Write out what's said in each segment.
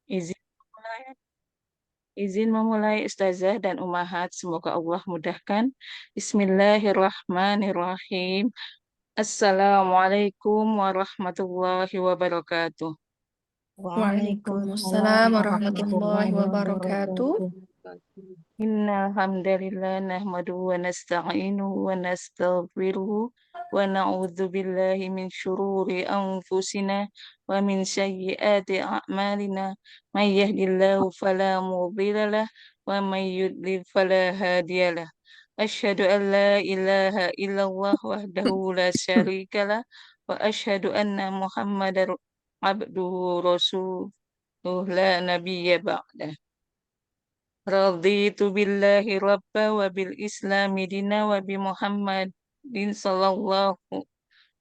Izin memulai, izin memulai Ustazah dan Ummahat, semoga Allah mudahkan. Bismillahirrahmanirrahim. Assalamualaikum warahmatullahi wabarakatuh. Waalaikumsalam Waalaikumsalam warahmatullahi warahmatullahi wabarakatuh. wabarakatuh. Innal hamdalillah nahmaduhu wa nasta'inuhu wa nastaghfiruhu wa na'udzu billahi min syururi anfusina wa min sayyiati a'malina. May yahdihillahu fala mudilla lah wa may yudlil fala hadiyalah. Asyhadu an la ilaha illallah wahdahu la syarika lah wa asyhadu anna Muhammadar abduhu rasuluh la nabiyya ba'dah. Raditu billahi rabba wa bil islami dina wa bi Muhammadin sallallahu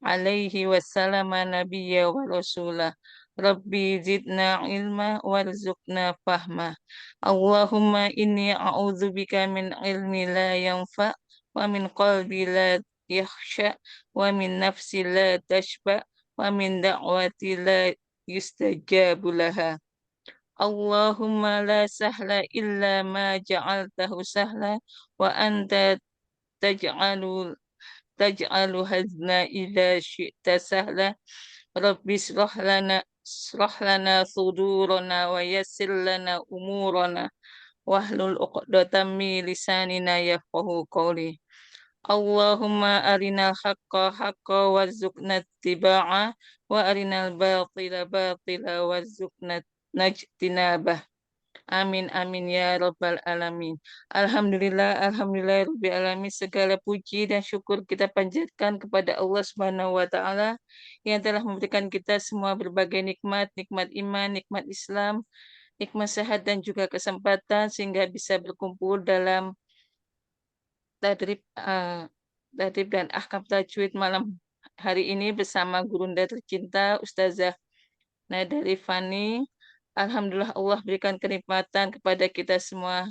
alaihi wasallam nabiyya wa rasulah. Rabbi zidna ilma warzuqna fahma. Allahumma inni a'udzubika min ilmi la yanfa wa min qalbi la yakhsha wa min nafsi la tashba wa min da'wati la yustajabu laha. Allahumma la sahla illa ma ja'altahu sahla wa anta taj'alu taj'alu hazna idza syi'ta sahla. Rabbi israh lana sudurana wa yassir lana umurana wahlul 'uqdatam min lisanina yafqahu qawli. Allahumma arinal haqqa haqqa warzuqna ittiba'a wa arinal batila batila warzuqna najtinabah. Amin amin ya rabbal alamin. Alhamdulillah alhamdulillah rabbil alamin. Segala puji dan syukur kita panjatkan kepada Allah Subhanahu wa taala yang telah memberikan kita semua berbagai nikmat, nikmat iman, nikmat Islam, nikmat sehat dan juga kesempatan sehingga bisa berkumpul dalam tadrib tadrib dan ahkam tajwid malam hari ini bersama gurunda tercinta Ustazah Nada Rifani. Alhamdulillah Allah berikan kenikmatan kepada kita semua.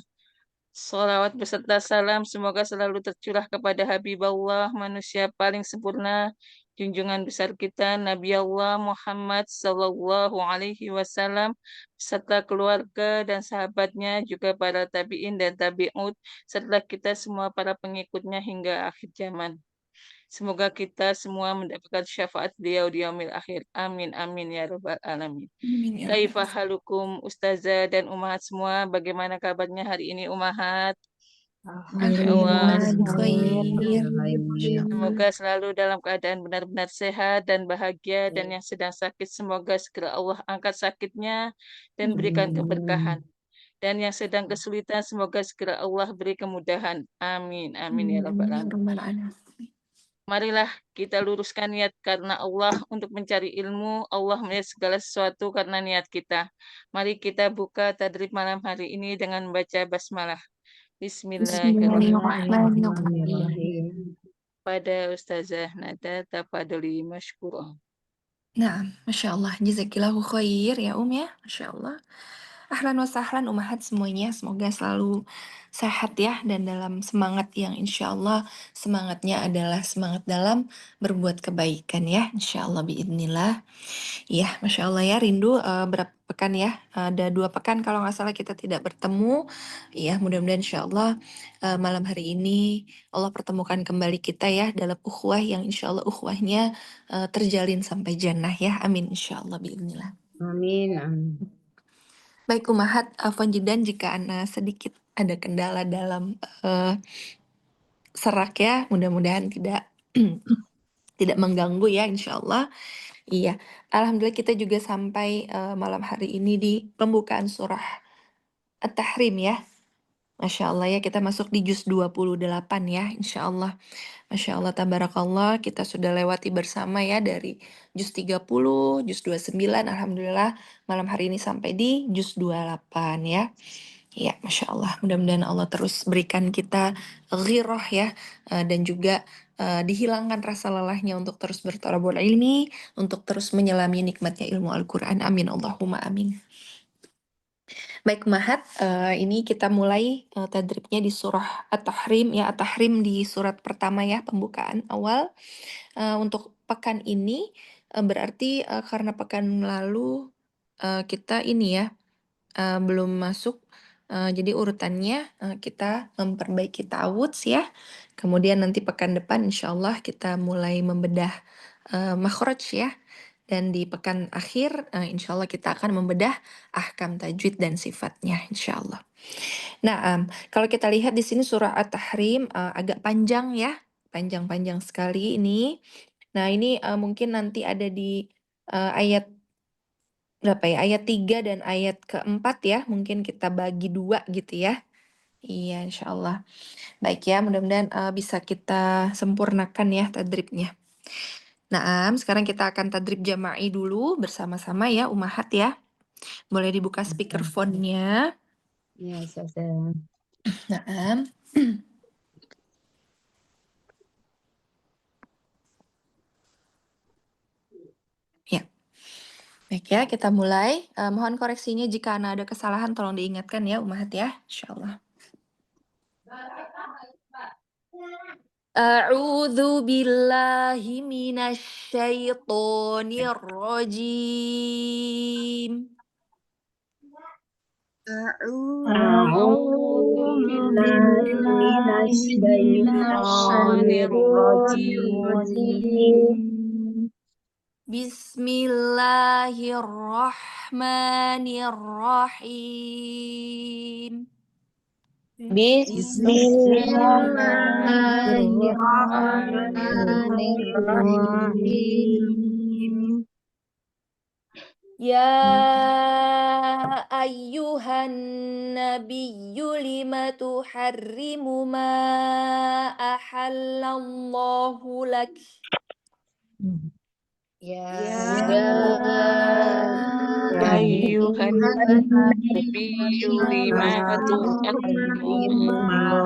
Salawat beserta salam semoga selalu tercurah kepada Habibullah, manusia paling sempurna, junjungan besar kita Nabi Allah Muhammad Sallallahu Alaihi Wasallam serta keluarga dan sahabatnya, juga para tabiin dan tabiut serta kita semua para pengikutnya hingga akhir zaman. Semoga kita semua mendapatkan syafaat beliau di yaumil akhir. Amin amin ya rabbal alamin. Amin ya rabbal Kaifa halukum Ustazah dan Umahat semua? Bagaimana kabarnya hari ini Umahat? Masya Allah. Alhamdulillah Alhamdulillah, bikhair. Masya alhamdulillah. Allah. Semoga selalu dalam keadaan benar-benar sehat dan bahagia, dan Amin. yang sedang sakit semoga segera Allah angkat sakitnya dan berikan Amin. keberkahan. Dan yang sedang kesulitan semoga segera Allah beri kemudahan. Amin amin ya rabbal Amin ya alamin. rabbal alamin. Marilah kita luruskan niat karena Allah untuk mencari ilmu. Allah melihat segala sesuatu karena niat kita. Mari kita buka tadrib malam hari ini dengan membaca basmalah. Bismillahirrahmanirrahim. Bismillahirrahmanirrahim. Bismillahirrahmanirrahim. Pada Ustazah Nada tafadholi masykurah. Nah, Masya Allah, jazakillahu khair ya ya, Masya Allah. Ahlan wa sahlan umahat semuanya, semoga selalu sehat ya dan dalam semangat yang insya Allah semangatnya adalah semangat dalam berbuat kebaikan ya, insya Allah biidnillah. Iya, Masya Allah ya, rindu berapa pekan ya, ada 2 pekan kalau nggak salah kita tidak bertemu. Iya, mudah-mudahan insya Allah malam hari ini Allah pertemukan kembali kita ya dalam ukhuwah yang insya Allah ukhuwahnya terjalin sampai jannah ya, amin insya Allah biidnillah. Amin, amin. Baik Umahat, afwan jidan jika Ana sedikit ada kendala dalam serak ya, mudah-mudahan tidak tidak mengganggu ya insya Allah. Iya, Alhamdulillah kita juga sampai malam hari ini di pembukaan surah At-Tahrim ya. Masya Allah ya, kita masuk di juz 28 ya, insya Allah. Masya Allah, tabarakallah, kita sudah lewati bersama ya dari juz 30, juz 29, Alhamdulillah malam hari ini sampai di juz 28 ya. Ya, Masya Allah, mudah-mudahan Allah terus berikan kita ghirah ya, dan juga dihilangkan rasa lelahnya untuk terus berthalabul ilmi, untuk terus menyelami nikmatnya ilmu Al-Quran. Amin, Allahumma amin. Baik Mahat, ini kita mulai tadribnya di surah At-Tahrim ya, At-Tahrim di surat pertama ya, pembukaan awal. Untuk pekan ini berarti karena pekan lalu kita ini ya, belum masuk. Jadi urutannya kita memperbaiki ta'awudz ya. Kemudian nanti pekan depan insyaallah kita mulai membedah makhraj ya. Dan di pekan akhir insyaallah kita akan membedah ahkam tajwid dan sifatnya insyaallah. Nah, kalau kita lihat di sini surah At-Tahrim agak panjang ya. Panjang-panjang sekali ini. Nah, ini mungkin nanti ada di ayat berapa ya? Ayat 3 dan ayat keempat ya. Mungkin kita bagi dua gitu ya. Iya, insya Allah. Baik ya, mudah-mudahan bisa kita sempurnakan ya tadribnya. Nah, sekarang kita akan tadrib jama'i dulu bersama-sama ya, Umahat ya. Boleh dibuka speakerphone-nya. Ya, Ustazah. Nah, ya. Baik ya, kita mulai. Mohon koreksinya jika ada kesalahan tolong diingatkan ya, Umahat ya. Insya Allah. A'udzu billahi minasyaitonir rajim. A'udzu billahi minasyaitonir rajim. Bismillahirrahmanirrahim. Bismillahirrahmanirrahim. Ya ayyuhan nabiyyu lima tuharrimu ma ahallallahu lak. Ya Ayyuhan nabiyyu lima tuharrimu ma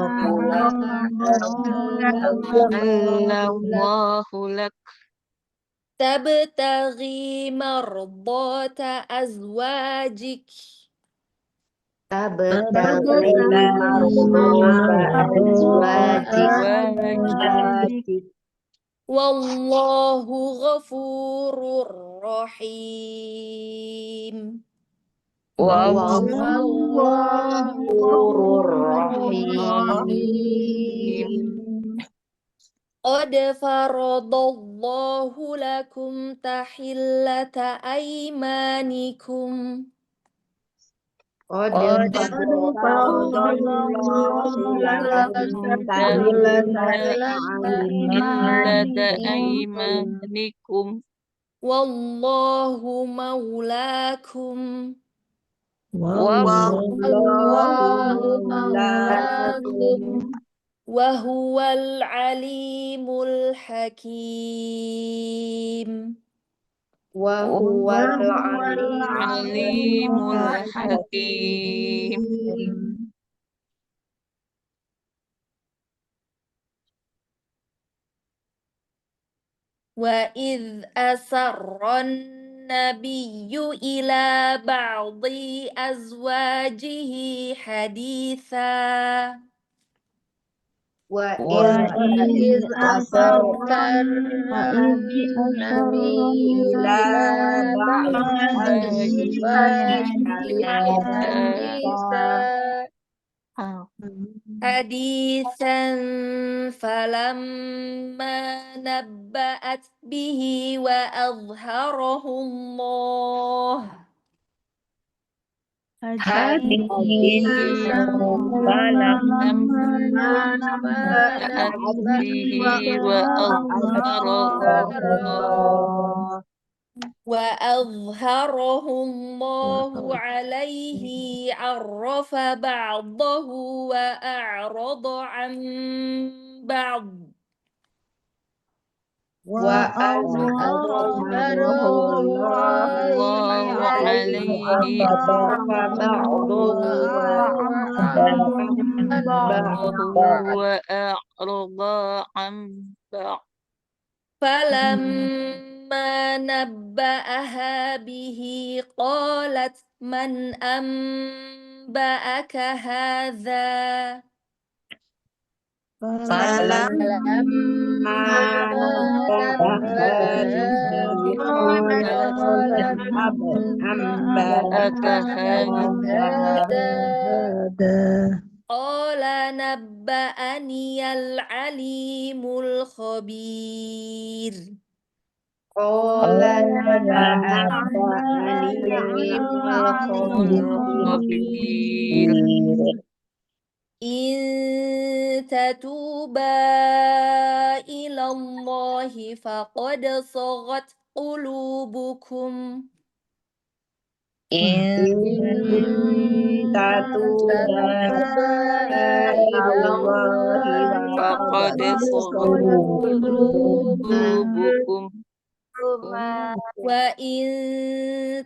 ahallallahu lak. Tabtaghi mardata azwajik. tabtaghi mardata azwajik. Wallahu ghafurur rahim. Wallahu ghafurur rahim. Qad faradallahu lakum tahillata aymanikum. Qad faradallahu lakum tahillata tahillata aymanikum. aymanikum. Wallahu maulakum. Wallahu maulakum. Wa huwal alimul hakim. Wa huwal Alimul hakim. Wa idh asarran nabiyyu ila ba'di azwajihi haditha. Wa iz asarran nabi ila ba'di haditha. Hadithan falamma nabba'at bihi wa azharahu Allah. Hadithan falamma nabba'at bihi wa azharahu Allah. Wa azharahu Allahu alaihi arrafa ba'dahu wa a'rada an ba'd. Wa azharahu Allahu alaihi ba'dahu wa a'rada an ba'd. فلما نبأها به قالت من أنبأك هذا فلما نبأت به قال اذهب أنبأك هذا قال نبأني العليم الخبير قال نبأني خبير إن تتوبا إلى الله فقد صغت قلوبكم إن تتوبا إلى الله فقد صغت قلوبكم وإن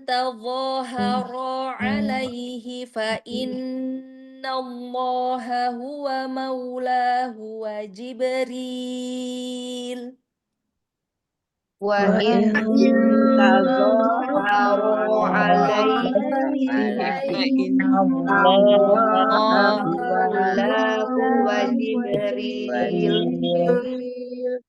تظاهرا عليه فإن الله هو مولاه وجبريل وإن تظاهروا عليه فإن الله مولاه وجبريل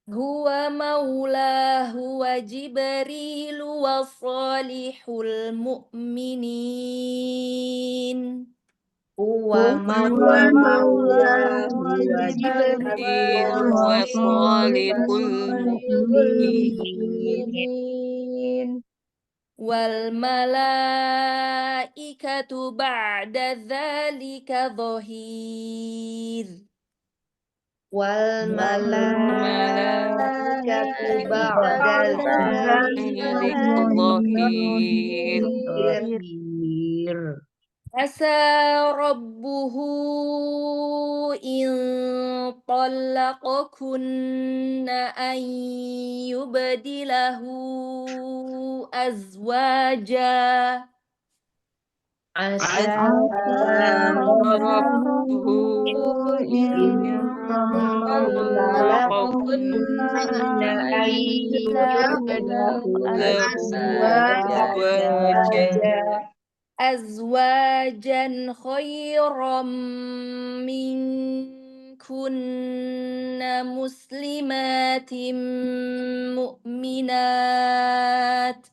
هو مولاه وجبريل وصالح المؤمنين هو مولاه جبريل وصالح المؤمنين والملائكة بعد ذلك ظهير والملائكة بعد ذلك ظهير عسى ربه إن طلقكن أن يبدله أزواجا عسى ربه إن طلقكن أن يبدله له أزواجا خيرا منكن مسلمات مؤمنات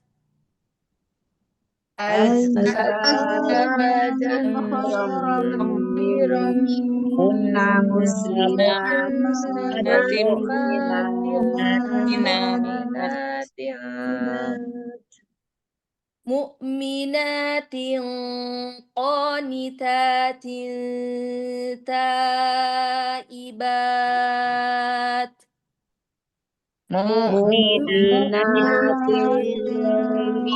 أزواجا خيرا كنا مسلمات مؤمنات قانتات تائبات مؤمنات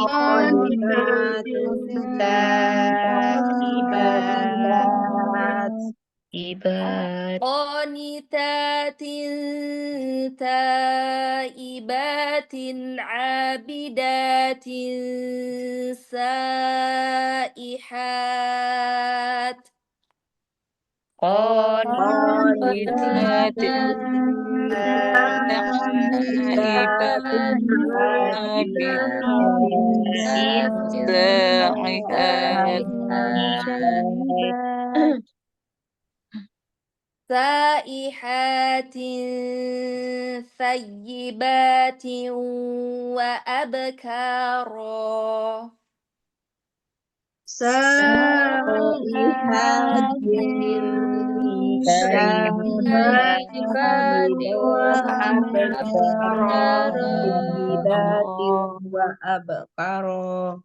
قانتات تائبات قانتات تائبات عابدات سائحات قانتات تائبات سائحات ثيبات وأبكارا سائحات ثيبات وأبكارا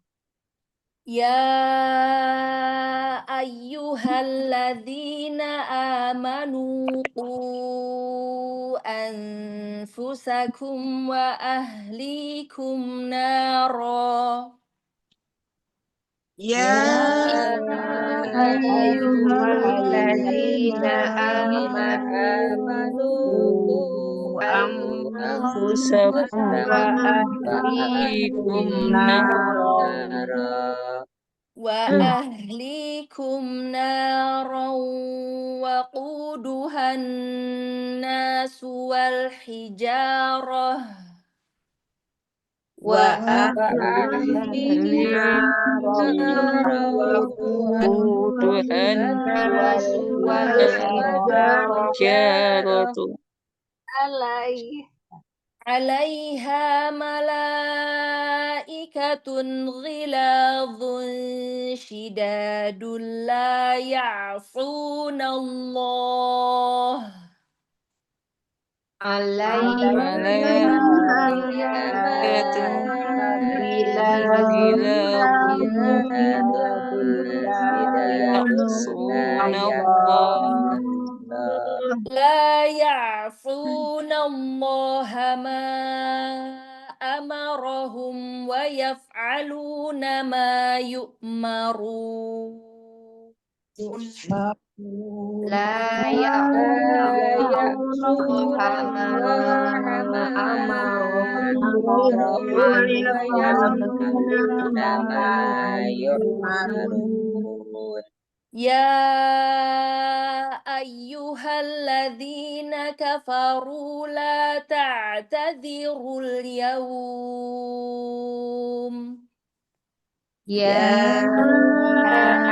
يا أيها الذين آمنوا قوا أنفسكم وأهليكم نارا يا أيها الذين آمنوا أنفسكم وأهليكم نارا وقودها الناس والحجارة وأهليكم نارا وقودها وقودها الناس والحجارة عليها ملائكة غلاظ شداد لا يعصون الله عليها ملائكة غلاظ غلاظ شداد لا يعصون يعصون الله الله لا يعصون الله ما أمرهم ويفعلون ما يؤمرون لا يعصون الله ما أمرهم ويفعلون ما يؤمرون يا أيها الذين كفروا لا تعتذروا اليوم يا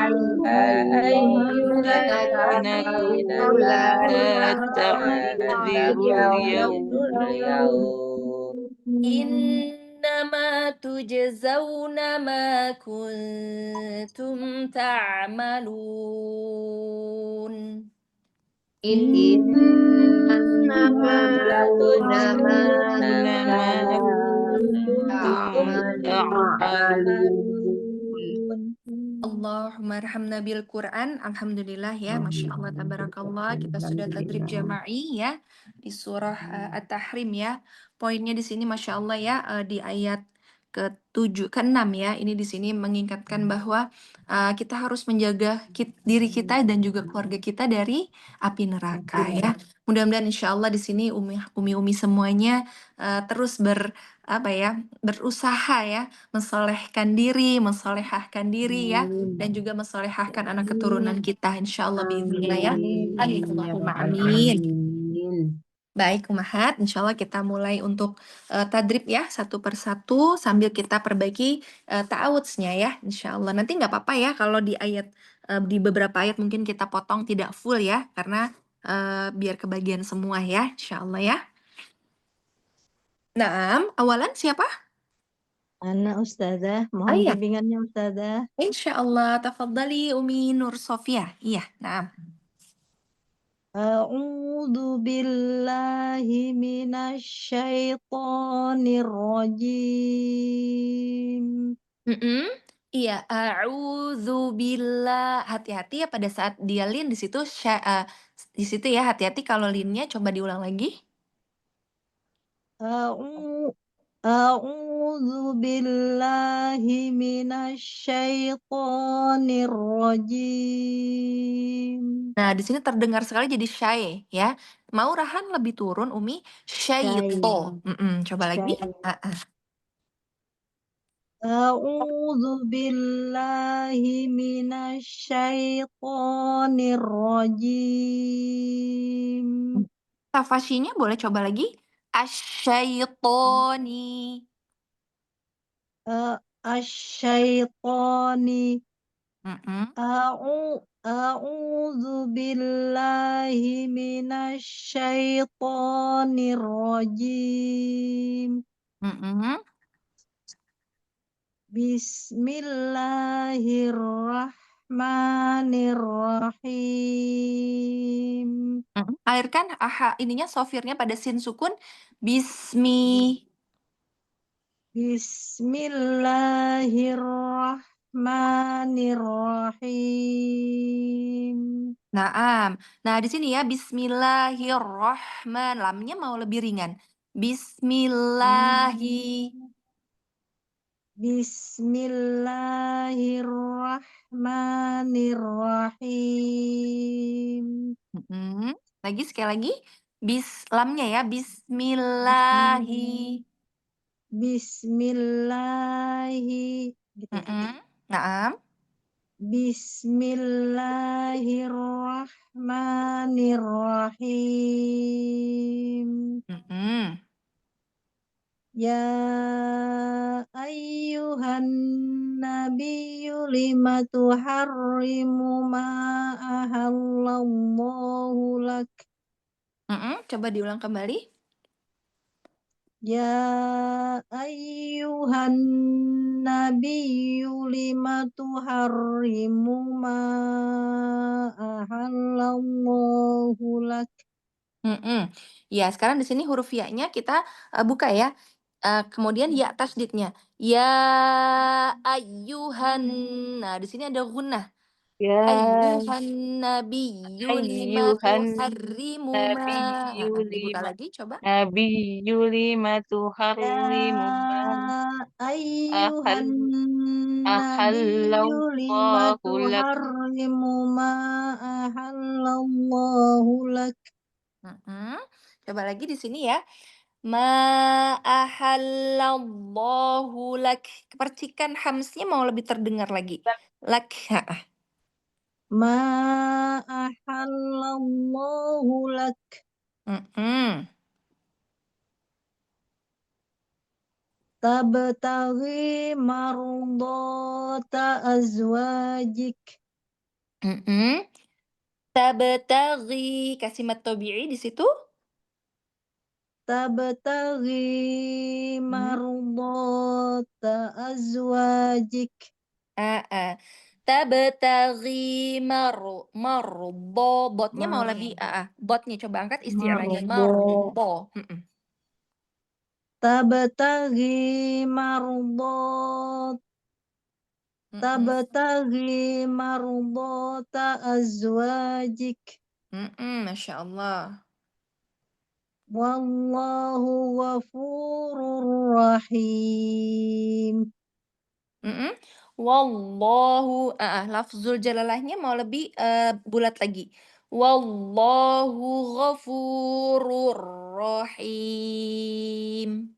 أيها الذين كفروا لا لا تعتذروا تعتذروا اليوم اليوم إنما تجزون ما كنتم تعملون إنما تجزون ما إنما كنتم تعملون Allahumma arhamna bil Quran. Alhamdulillah ya, Masya Allah, tabarakallah. Kita sudah tadrib jama'i ya di surah At-Tahrim ya. Poinnya di sini Masya Allah ya, di ayat ke-7, ke-6 ya. Ini di sini mengingatkan bahwa kita harus menjaga diri kita dan juga keluarga kita dari api neraka ya. Mudah-mudahan Insya Allah di sini umi-umi semuanya terus berusaha ya mensolehkan diri, mensolehahkan diri ya, dan juga mensolehahkan anak keturunan kita insyaallah biiznillah ya. Amin Allahumma amin. Baik Umahat, insyaallah kita mulai untuk tadrib ya satu persatu sambil kita perbaiki ta'awudznya ya insyaallah. Nanti nggak apa-apa ya kalau di di beberapa ayat mungkin kita potong tidak full ya karena biar kebagian semua ya insyaallah ya. Naam, awalan siapa? Ana Ustazah, Ah mohon iya, bimbingannya Ustazah. insyaallah. Tafadhali Umi Nur Sofia. Iya, naam. A'udzu billahi minasyaitonir rajim. Iya, a'udzubillah. Hati-hati ya pada saat dia lin di situ di situ ya hati-hati kalau linnya coba diulang lagi. A'u- A'udzu billahi minasyaitonir rajim. Nah, di sini terdengar sekali jadi shy ya. Mau Rahan lebih turun Umi? Syaito. Coba lagi. A'udzu billahi minasyaitonir rajim. Tafasyinya boleh coba lagi. Asyaitoni. Asyaitoni. Mm-mm. A'udzu billahi minasyaitonir rajim. Mm-mm. Bismillahirrahmanirrahim. Alirkan ininya sofirnya pada sin sukun. Bismi. Bismillahirrahmanirrahim. Naam. Nah, di sini ya Lamnya mau lebih ringan. Bismillahi. Bismillahirrahmanirrahim. Lagi sekali lagi. Lamnya ya Bismillahi. Bismillahi. Gitu. Naam. Bismillahirrahmanirrahim. Ya ayyuhan nabiyyu lima tuharrimu ma ahallallahu lak. Coba diulang kembali. Ya ayyuhan nabiyyu lima tuharrimu ma ahallallahu lak. Ya, sekarang di sini huruf ya-nya kita buka ya. Kemudian ya tasdidnya. Ya ayyuhan. Nah, di sini ada gunnah. Ya Ayyuhan nabiyyu lima ayyuhan tuharrimu ma. nabiyyu Dibuka lima lagi coba. nabiyyu lima Ya tuharrimu man ayyuhan ahal nabiyyu lima ahallallahu lak. tuharrimu ma ahallallahu lak. Coba lagi di sini ya. Ma ahallallahu lak. Percikan hamsnya mau lebih terdengar lagi. Lak. Ma ahallallahu lak. Mm-mm. Tabtaghi mardata azwajik. Tabtaghi kasih mat tabi'i di situ. Tabtaghi Hmm. mardata azwajik. Tabtaghi marbo. Botnya mau lebih botnya coba angkat isti'lanya Marbo. marbo. Tabtaghi mardata Tabtaghi mardata azwajik. Masya Allah. Wallahu ghafurur rahim. Wallahu lafzul jalalahnya mau lebih bulat lagi. Wallahu ghafurur rahim.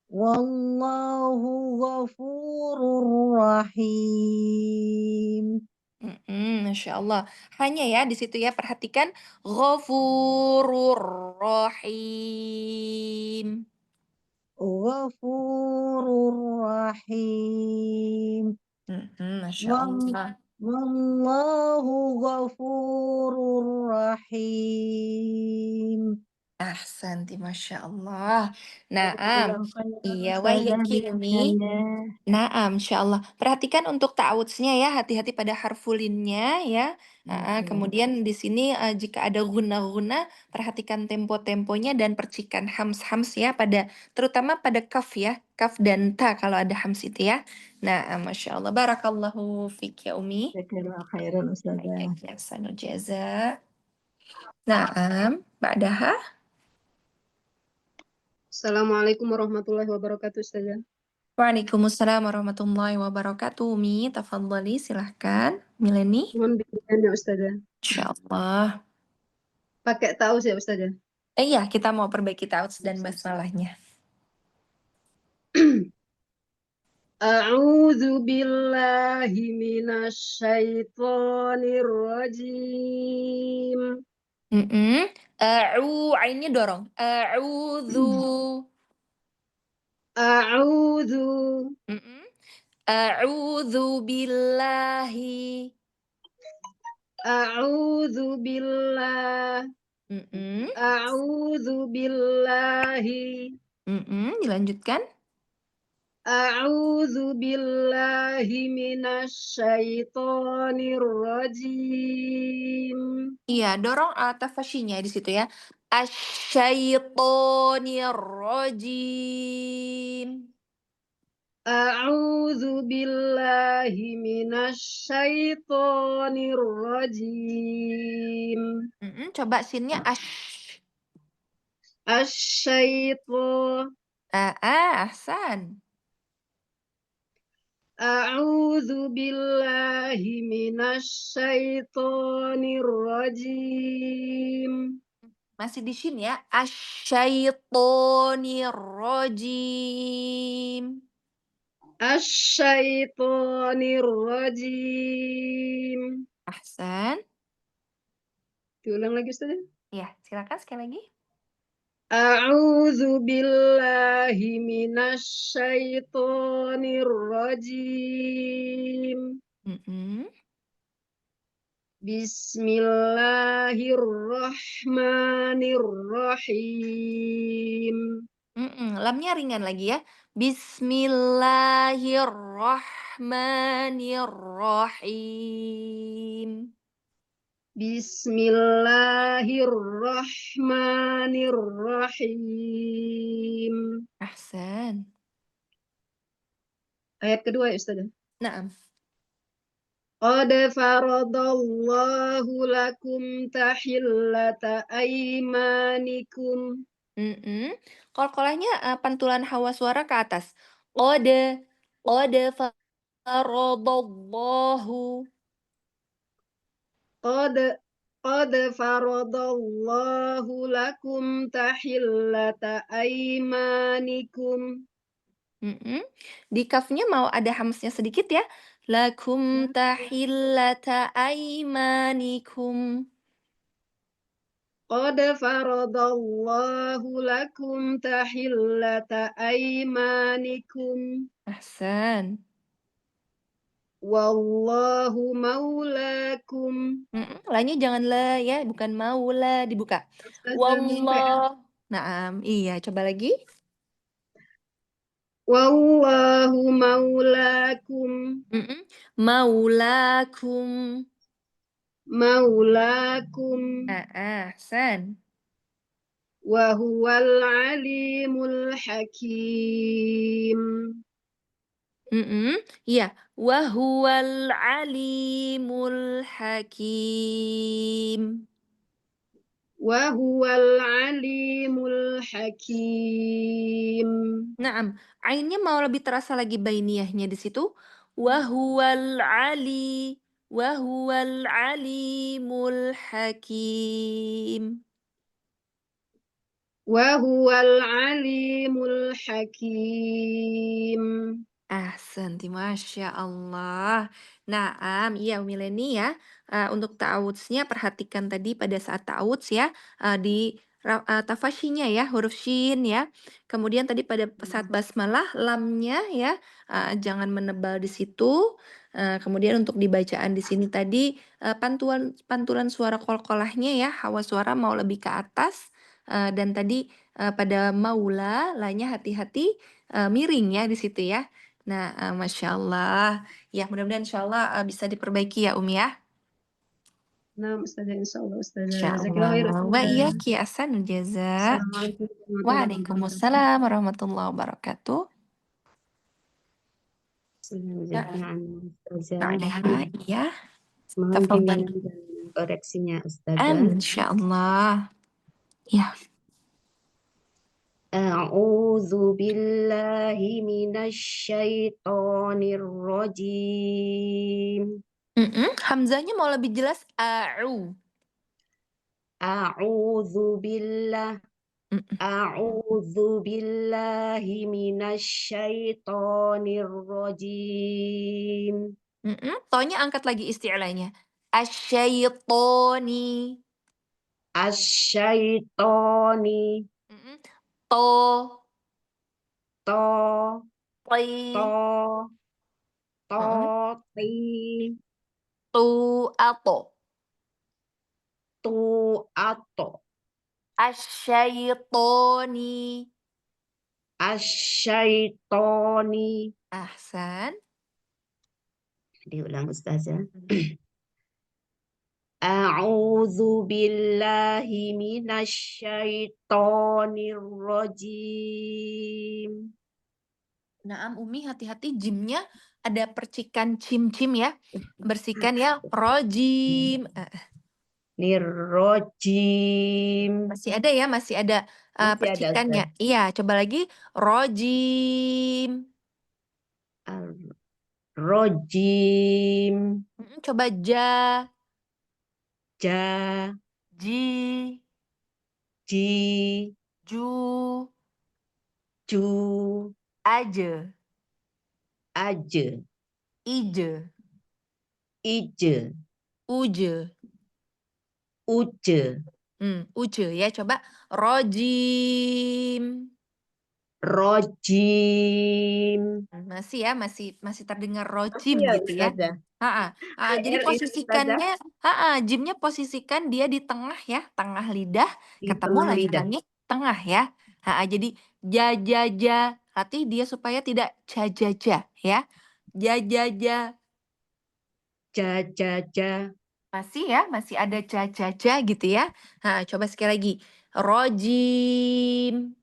Wallahu ghafurur rahim. Masya Allah. Hanya ya di situ ya perhatikan ghafurur rahim. Ghafurur rahim. Masya Allah. Wallahu ghafurur rahim. Ahsanti, Masya Allah. Naam. Jazakallahu khairan Iya, wa Ustazah iyaki Umi. bimbingannya. Naam, Insya Allah. Perhatikan untuk ta'awudznya ya, hati-hati pada harfulinnya ya. Kemudian di sini jika ada guna-guna, perhatikan tempo-temponya dan percikan hams-hams ya, terutama pada kaf ya, kaf dan ta kalau ada hams itu ya. Nah, Masya Allah. Barakallahu fik ya Umi. Jazakallahu khairan Ustazah. Baik, ya, ahsanul jaza. Naam, ba'daha. Assalamualaikum warahmatullahi wabarakatuh, Ustazah. Waalaikumsalam warahmatullahi wabarakatuh. Umi, tafadhali silahkan. Mileni. Mohon bimbingannya, Ustazah. Insyaallah. Pakai taus ya, Ustazah. Iya, kita mau perbaiki ta'awudz dan basmalahnya. A'udzu billahi minasyaitonir rajim. Ainnya dorong. A'udzu. A'udzu A'udzu billahi. A'udzu billah. A'udzu billahi. Dilanjutkan. A'udzu billahi minasyaitonir rajim. Iya, dorong tafasyinya di situ ya. Asyaitonir rajim. A'udzu billahi minasyaitonir rajim. Coba sinnya Asyaiton. ahsan. A'udzu billahi minasyaitonir rajim. Masih di sini ya. Asyaitonir rajim. Asyaitonir rajim. Ahsan. Diulang lagi, Ustaz. Ya, silakan sekali lagi. A'udzu billahi minasyaitonir rajim. Bismillahirrahmanirrahim. Lamnya ringan lagi ya. Bismillahirrahmanirrahim. Bismillahirrahmanirrahim. Ahsan. Ayat kedua ya Ustazah. Naam. Qad faradallahu lakum tahillata aymanikum. Qalqalahnya pantulan hawa suara ke atas. Qad faradallahu. Qad faradallahu lakum tahillata aymanikum. Di kafnya mau ada hamsnya sedikit ya. Lakum tahillata aymanikum. Qad faradallahu lakum tahillata aymanikum. Ahsan. Wallahu maulakum. Lanya jangan la ya, bukan maula, dibuka. Ustazah mimpi. Naam, iya, coba lagi. Wallahu maulakum. Maulakum. Maulakum. Ahsan. Wa huwal alimul hakim. Iya, wa huwal alimul hakim. Wa huwal alimul hakim. Naam, ainnya mau lebih terasa lagi bainiyahnya di situ. Wa huwal alimul hakim. Wa huwal alimul hakim. Ahsanti, Masya Allah. Naam, iya Mileni ya. Untuk ta'awudznya perhatikan tadi pada saat ta'awudz ya. Di tafasyinya ya, huruf shin ya. Kemudian tadi pada saat basmalah, lamnya ya. Jangan menebal di situ. Kemudian untuk dibacaan di sini tadi, pantulan suara kolkolahnya ya. Hawa suara mau lebih ke atas. Dan tadi pada maula, lanya hati-hati miring ya di situ ya. Nah, Masya Allah. Ya, mudah-mudahan insya Allah bisa diperbaiki ya, Umi ya. Nah, Ustazah, insyaallah Ustazah. Insya Jazakallahu khair Allah. Wa Ustazah. iyaki ahsanul jaza. Assalamualaikum warahmatullahi wabarakatuh. Waalaikumsalam warahmatullahi wabarakatuh. Bismillahirrahmanirrahim, Ustazah. Alaiha, iya. Mohon Tafadhal. bimbingan dan koreksinya Ustazah. Amin, insya Allah. Ya. A'udzu billahi minasyaitonir rajim. Hamzahnya mau lebih jelas. A'udzu billahi minasyaitonir rajim. Tonya angkat lagi isti'lanya. Asyaitoni. Asyaitoni. To. To. Ti. Ti. Tu. Ato. Tu ato. Asyaitoni. Asyaitoni. Ahsan. Diulang Ustazah. A'udzu billahi minasyaitonir rajim. Naam, Umi hati-hati jimnya ada percikan cim-cim ya. Bersihkan ya. Rojim. Nirrojim. Masih ada ya, masih ada Masih ada, percikannya. Iya, coba lagi. Rojim. Rojim. Coba ja. Ja. Ji. Ji. Ju. Ju. Aje. Aje. Ije. Ije. Uje. Uje. Uje ya. Coba rojim. Rojim. Masih ya, masih terdengar Masih rojim ya gitu ya. Ustazah? Jadi PR itu Ustazah posisikannya, jimnya posisikan dia di tengah ya, tengah lidah, di ketemu tengah lidah. lanjutannya tengah ya. Jadi ja, latih dia supaya tidak ja ya. Ja. Ja, ja, ja. Masih ya, masih ada ja gitu ya. Coba sekali lagi. Rojim.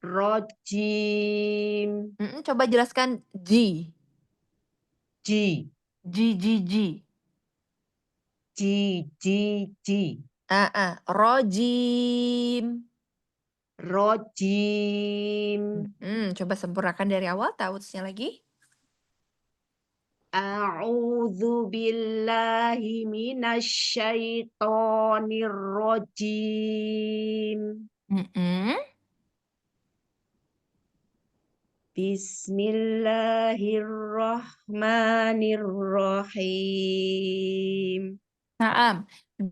Rojim. Coba jelaskan ji. Ji. Ji. Ji. Rojim. Rojim. Coba sempurnakan dari awal tautsnya lagi. A'udzu billahi minasyaitonir rajim. Bismillahirrahmanirrahim. Naam.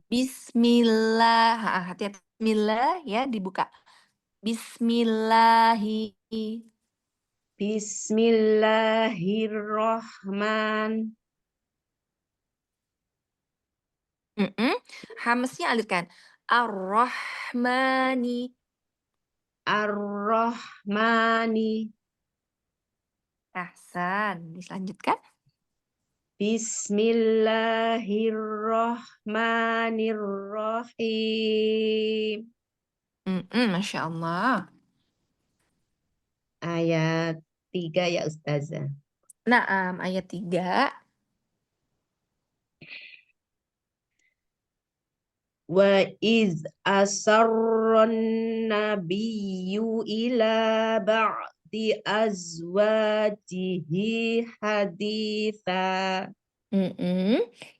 Bismillah. Hati-hati. Bismillah ya dibuka. Bismillahi. Bismillahirrahman. Hamznya alirkan. Ar-Rahmani. Ar-Rahmani. Ahsan. Dilanjutkan. Bismillahirrahmanirrahim. Masya Allah. Ayat 3 ya Ustazah. Naam, ayat 3. Wa iz asarran nabiyyu ila ba'di azwajihi haditha.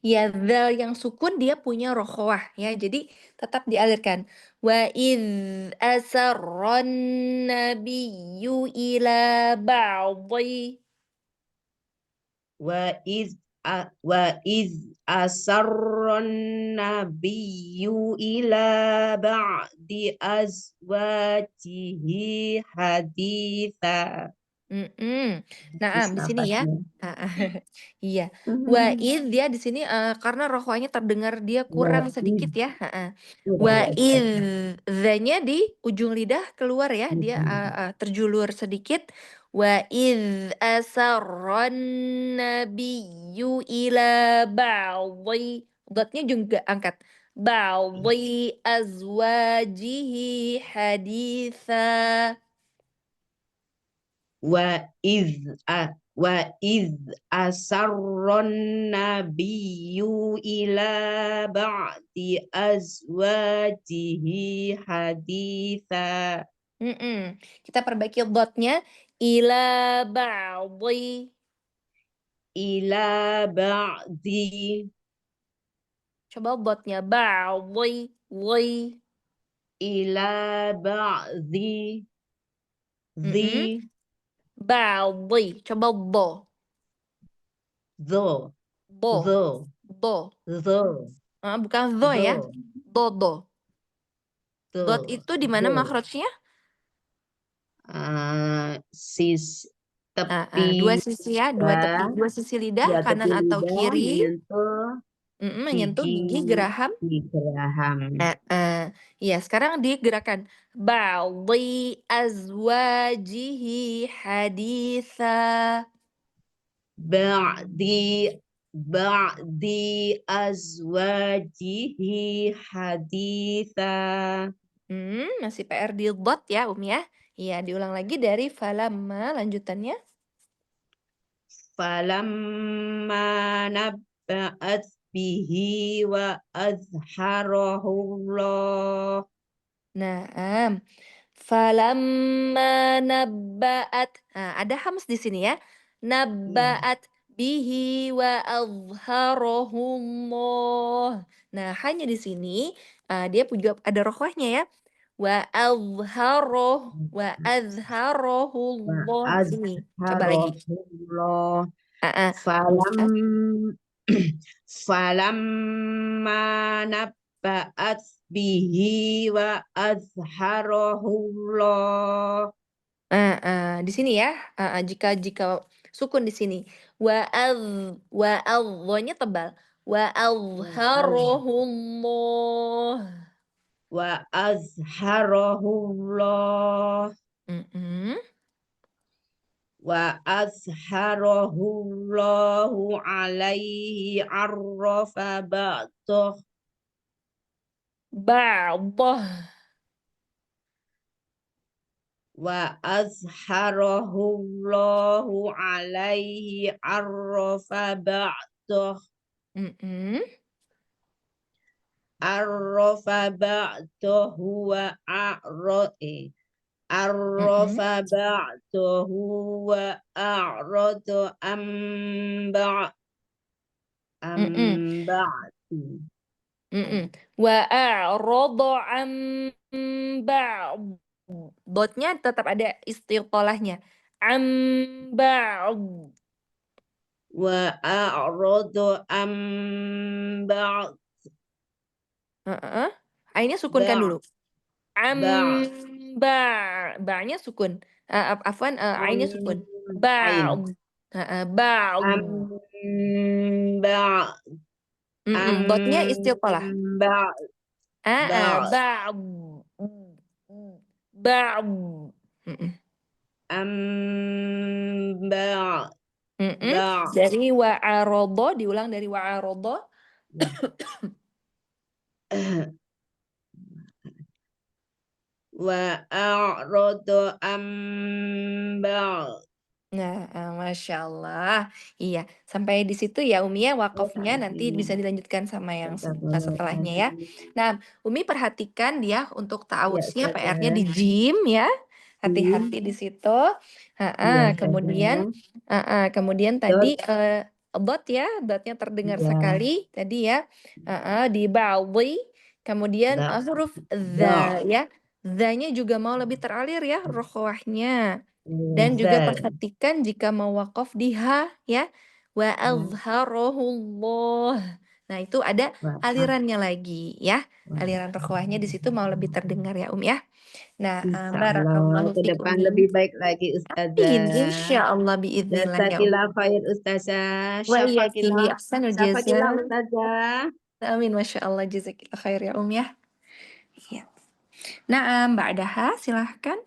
Ya, zal yang sukun dia punya rokhwah ya. Jadi tetap dialirkan. Wa idz asarran nabiyyu ila ba'dhi. Wa iz asarran nabiyyu ila ba'di azwajihi haditha. Naam, di sini ya. Iya. Wa idz dia di sini karena rokhwahnya terdengar dia kurang sedikit ya. Wa idz zanya di ujung lidah keluar ya. Dia terjulur sedikit. Wa idz asarran nabiyyu ila ba'dhi. Dotnya juga angkat. Ba'dhi azwajihi haditha. Wa iz asarron nabiyyu ila ba'di azwajihi haditha. Kita perbaiki dotnya. Ila ba'dhi. Ila ba'di. Coba botnya. Ba'dhi. Woi. Ila ba'di. Di. Ba'dhi. Coba bo. Zo. Bo. Zo. Bo. Zo. Bukan zo ya. Do. Dot Zo. itu di mana makhrajnya? Tepi Dua sisi ya, dua sisi lidah, kanan atau kiri. Menyentuh gigi geraham. Iya, sekarang digerakkan. Ba'dhi azwajihi haditha. Ba'di azwajihi haditha. Masih PR di dot ya, ya. Iya, diulang lagi dari falamma lanjutannya. Falamma nabba'at bihi wa azharahullah. Naam. Falamma nabba'at. Ada hams di sini ya. Nabba'at bihi wa azharahullah. Nah, hanya di sini dia juga ada rokhwahnya ya. Wa azharahullah di sini. Coba lagi. Falamma nabbaat bihi wa azharahullah. Di sini ya, jika sukun di sini. Wa-nya tebal. Wa azharahullah. Wa azharahullah. Mm-mm. Wa azharahullahu alaihi arrafa ba'dah. Ba'dah. Wa azharahullahu alaihi arrafa ba'dah. Mm-mm. Arrafa ba'dahu wa arrafa ba'dahu wa a'rada Mm-mm. ba'du. Mm-mm. Wa a'rada an ba'd. Dotnya tetap ada istiqolahnya. Am ba'd. Wa a'rada ba'd. Ainnya sukunkan dulu. Am Ba'd. Ba-nya sukun. Afwan, ainnya sukun. Ain. Ba'd. Ba'd. Ba'd. Dotnya istiqolah. Ba'd. Ba'd. Ba'd. Ba'd. Mm-mm. Ba'd. Mm-mm. Ba'd. Dari wa'arodo, diulang dari wa'arodo. Wa a'rada ba'd. Nah, Masya Allah. Iya, sampai di situ ya Umi ya wakafnya, nanti bisa dilanjutkan sama yang setelahnya ya. Nah, Umi perhatikan dia untuk ta'awudznya PR-nya di jim ya. Hati-hati di situ. Iya, Kemudian tadi dotnya terdengar Iya. sekali tadi ya. Di ba'dhi. Kemudian huruf za ya. Za-nya juga mau lebih teralir ya rokhwahnya. Dan juga perhatikan jika mau wakaf di ha ya. Wa azharahullah. Nah, itu ada alirannya lagi ya. Aliran rokhwahnya di situ mau lebih terdengar ya ya. Nah, Insya barakallahu Allah ke depan fikum. lebih baik lagi Ustazah. Insyaallah biiznillah ya Jazakillah khair Ustazah. Wa iyyaki Syafakillah. ahsanul Syafakillah jaza. Ustazah. Amin, Masya Allah, jazakillah khair ya ya. Iya. Nah, Mbak Daha, silahkan.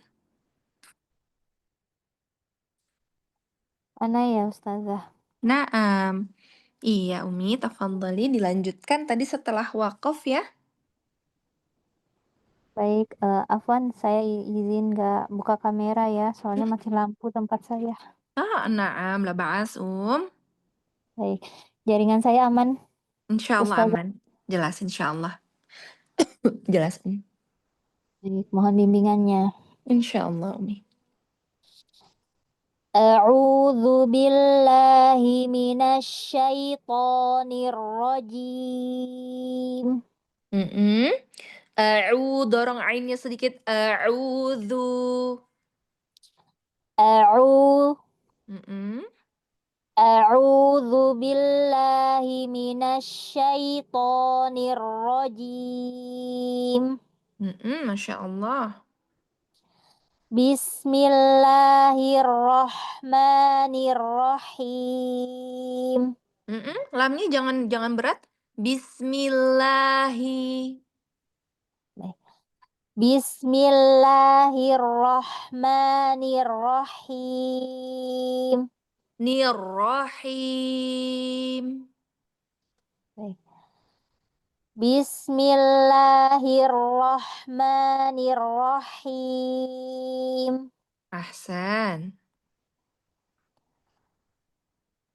Mana ya Ustazah? Naam. Iya, Umi, tafadhali dilanjutkan tadi setelah wakaf ya. Baik, Afwan, saya izin nggak buka kamera ya, soalnya mati lampu tempat saya. Naam, la ba'as, Baik, jaringan saya aman, Insyaallah Ustazah. aman. Jelas, insyaallah. Jelas, Baik, mohon bimbingannya. Insyaallah, Umi. A'udzu billahi minasyaitonir rajim. Dorong ainnya sedikit. A'udzu. A'udzu billahi minasyaitonir rajim. Masya Allah. Bismillahirrahmanirrahim. Lamnya jangan berat. Bismillahi. Bismillahirrahmanirrahim. Nirrahim. Bismillahirrahmanirrahim. Ahsan.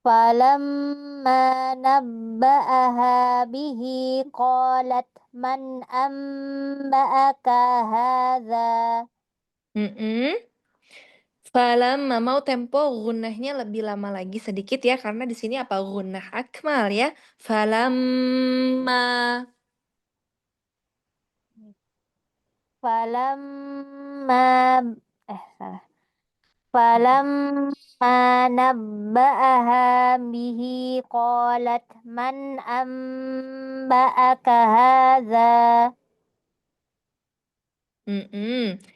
Falamma nabba'aha bihi qalat man amba'aka hadza. Falamma, mau tempo gunnahnya lebih lama lagi sedikit ya, karena di sini apa gunnah akmal ya. Falamma. Falamma salah. فلما نبأها به قالت من أنبأك هذا.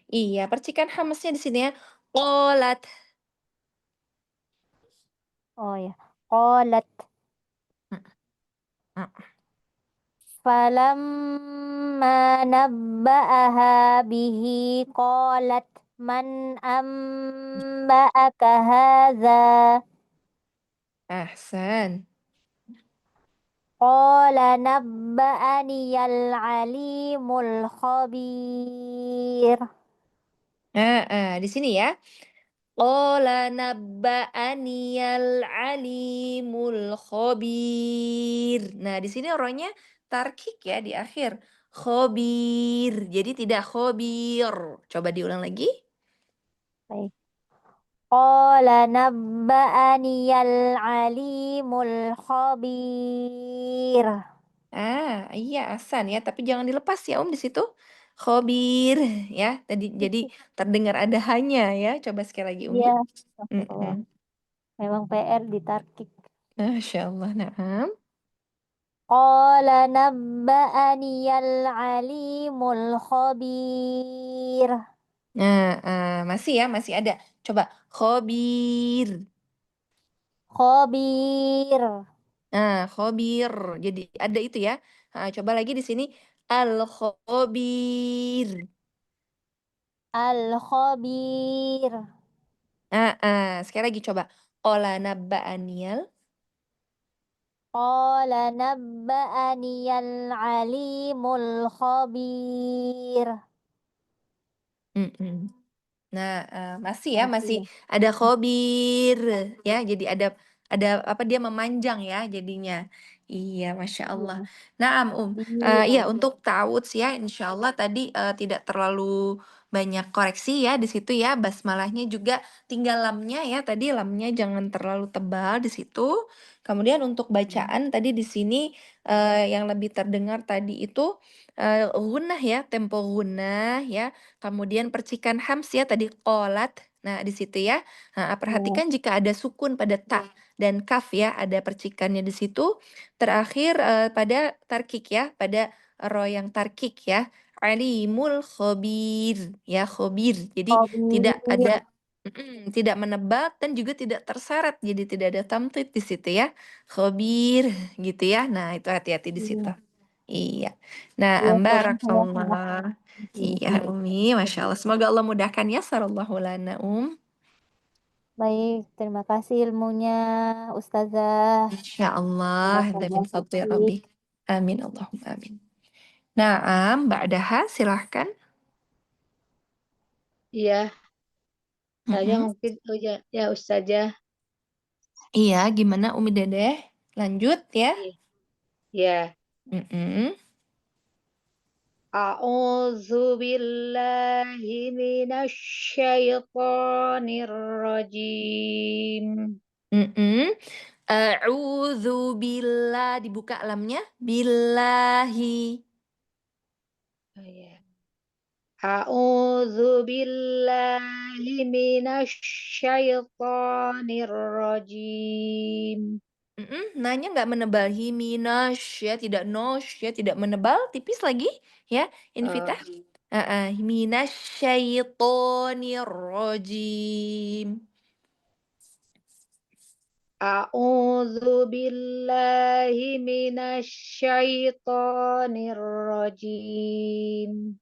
Iya, percikan hamsnya di sini ya. Qolat. Oh ya, qalat. Mm. فلما نبأها به قالت من أنبأك هذا. Ahsan. قال نبأني العليم الخبير. Di sini ya. Qala nabba'aniyal alimul khabir. Nah, di sini rohnya tarkik ya di akhir. Khabir. Jadi tidak khabir. Coba diulang lagi. Baik. Qala nabba'ani al-alimul khabir. Iya Ahsan ya, tapi jangan dilepas ya di situ. Khabir ya. Jadi terdengar ada hanya ya. Coba sekali lagi Umi. Iya, astagfirullah. Memang PR ditarkik. Masya Allah, na'am. Qala nabba'ani al-alimul khabir. Masih ya, masih ada. Coba khabir. Khabir. Khabir. Jadi ada itu ya. Coba lagi di sini al-khabir. Al-khabir. Sekali lagi coba. Qala nabba'aniyal. Qala nabba'ani al-alimul khabir. Mm-mm. Nah, masih ya, Masih masih ya. ada khobir ya. Jadi ada apa dia memanjang ya jadinya. Iya, Masya Allah. Iya. Naam, Iya. Iya untuk ta'awudz ya, insya Allah tadi tidak terlalu banyak koreksi ya di situ ya. Basmalahnya juga tinggal lamnya ya. Tadi lamnya jangan terlalu tebal di situ. Kemudian untuk bacaan tadi di sini yang lebih terdengar tadi itu gunnah ya, tempo gunnah ya. Kemudian percikan hams ya tadi qolat. Nah, di situ ya. Iya. Perhatikan jika ada sukun pada ta dan kaf ya, ada percikannya di situ. Terakhir pada tarkik ya, pada ro yang tarkik ya. Alimul khobir ya, khobir. Jadi tidak Khabir. ada tidak menebal dan juga tidak terseret. Jadi tidak ada tamtid di situ ya. Khobir gitu ya. Nah, itu hati-hati di situ. Iya. Iya. Nah, Iya, tolong saya salah. barakallah. Iya, Umi, Masya Allah. Semoga Allah mudahkan ya, sarallahu lana, Baik, terima kasih ilmunya Ustazah. Insya Allah, anta min Barakallahu fadli fiik. Rabbi. Amin, Allahumma amin. Naam, Ba'daha, silahkan. Iya, saya Mm-mm. mungkin ya Ustazah. Iya, gimana Umi Dedeh? Lanjut ya. Ya. Mm-mm. A'udzu billahi minasy syaithanir rajim. Mm-mm. A'udzu billah, dibuka lamnya. Billahi. Oh, ya. A'udzu billahi minasy syaithanir rajim. Nanya nggak menebal himinas ya, tidak nos ya, tidak menebal, tipis lagi ya, infitah. Minasyaitonir rajim. A'udzu billahi minasy syaithanir rajim.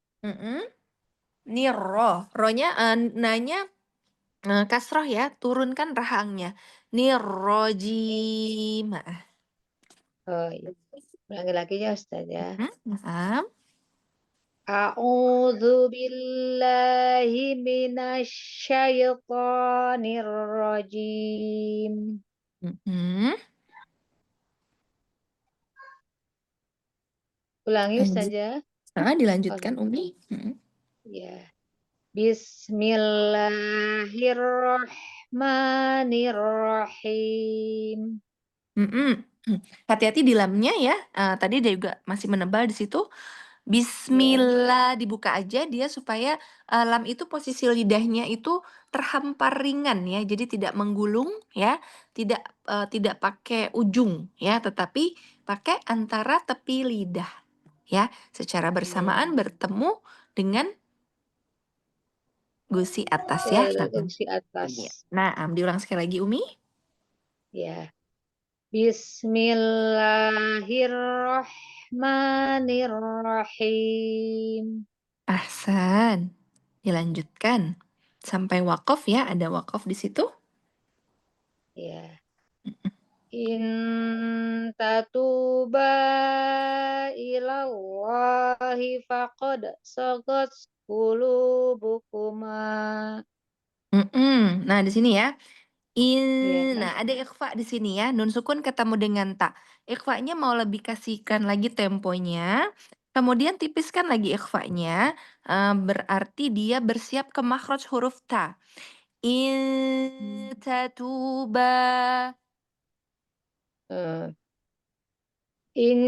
Ini rohnya nanya kasroh ya, turunkan rahangnya. Nirrojim. Oh, iya. Ulangi lagi ya Ustaz ya. Nah. A'udzu billahi minasy syaithanir rajim. Ulangi Ustaz ya. Dilanjutkan Umi. Ya. Bismillahirrahmanirrahim. Hati-hati di lamnya ya. Tadi dia juga masih menebal di situ. Bismillah dibuka aja dia supaya lam itu posisi lidahnya itu terhampar ringan ya, jadi tidak menggulung ya, tidak pakai ujung ya, tetapi pakai antara tepi lidah ya, secara bersamaan bertemu dengan gusi atas ya. Gusi atas. Iya. Nah, diulang sekali lagi Umi. Ya. Bismillahirrahmanirrahim. Ahsan. Dilanjutkan sampai waqaf ya, ada waqaf di situ. Ya. In tatuba ilallahi faqad sagat qulubukuma. Nah, di sini ya. Ya. Nah, ada ikhfa di sini ya. Nun sukun ketemu dengan ta. Ikhfanya mau lebih kasihkan lagi temponya. Kemudian tipiskan lagi ikhfanya. Berarti dia bersiap ke makhraj huruf ta. In tatuba. In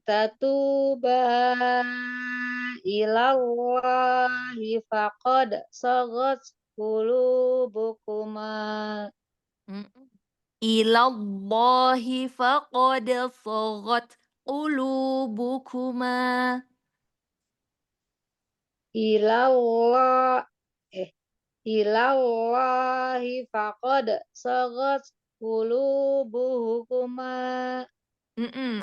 tatuba ilallahi faqad sagat qulubukuma. Ilallahi faqad sagat qulubukuma. Ilallahi faqad sagat qulubukuma.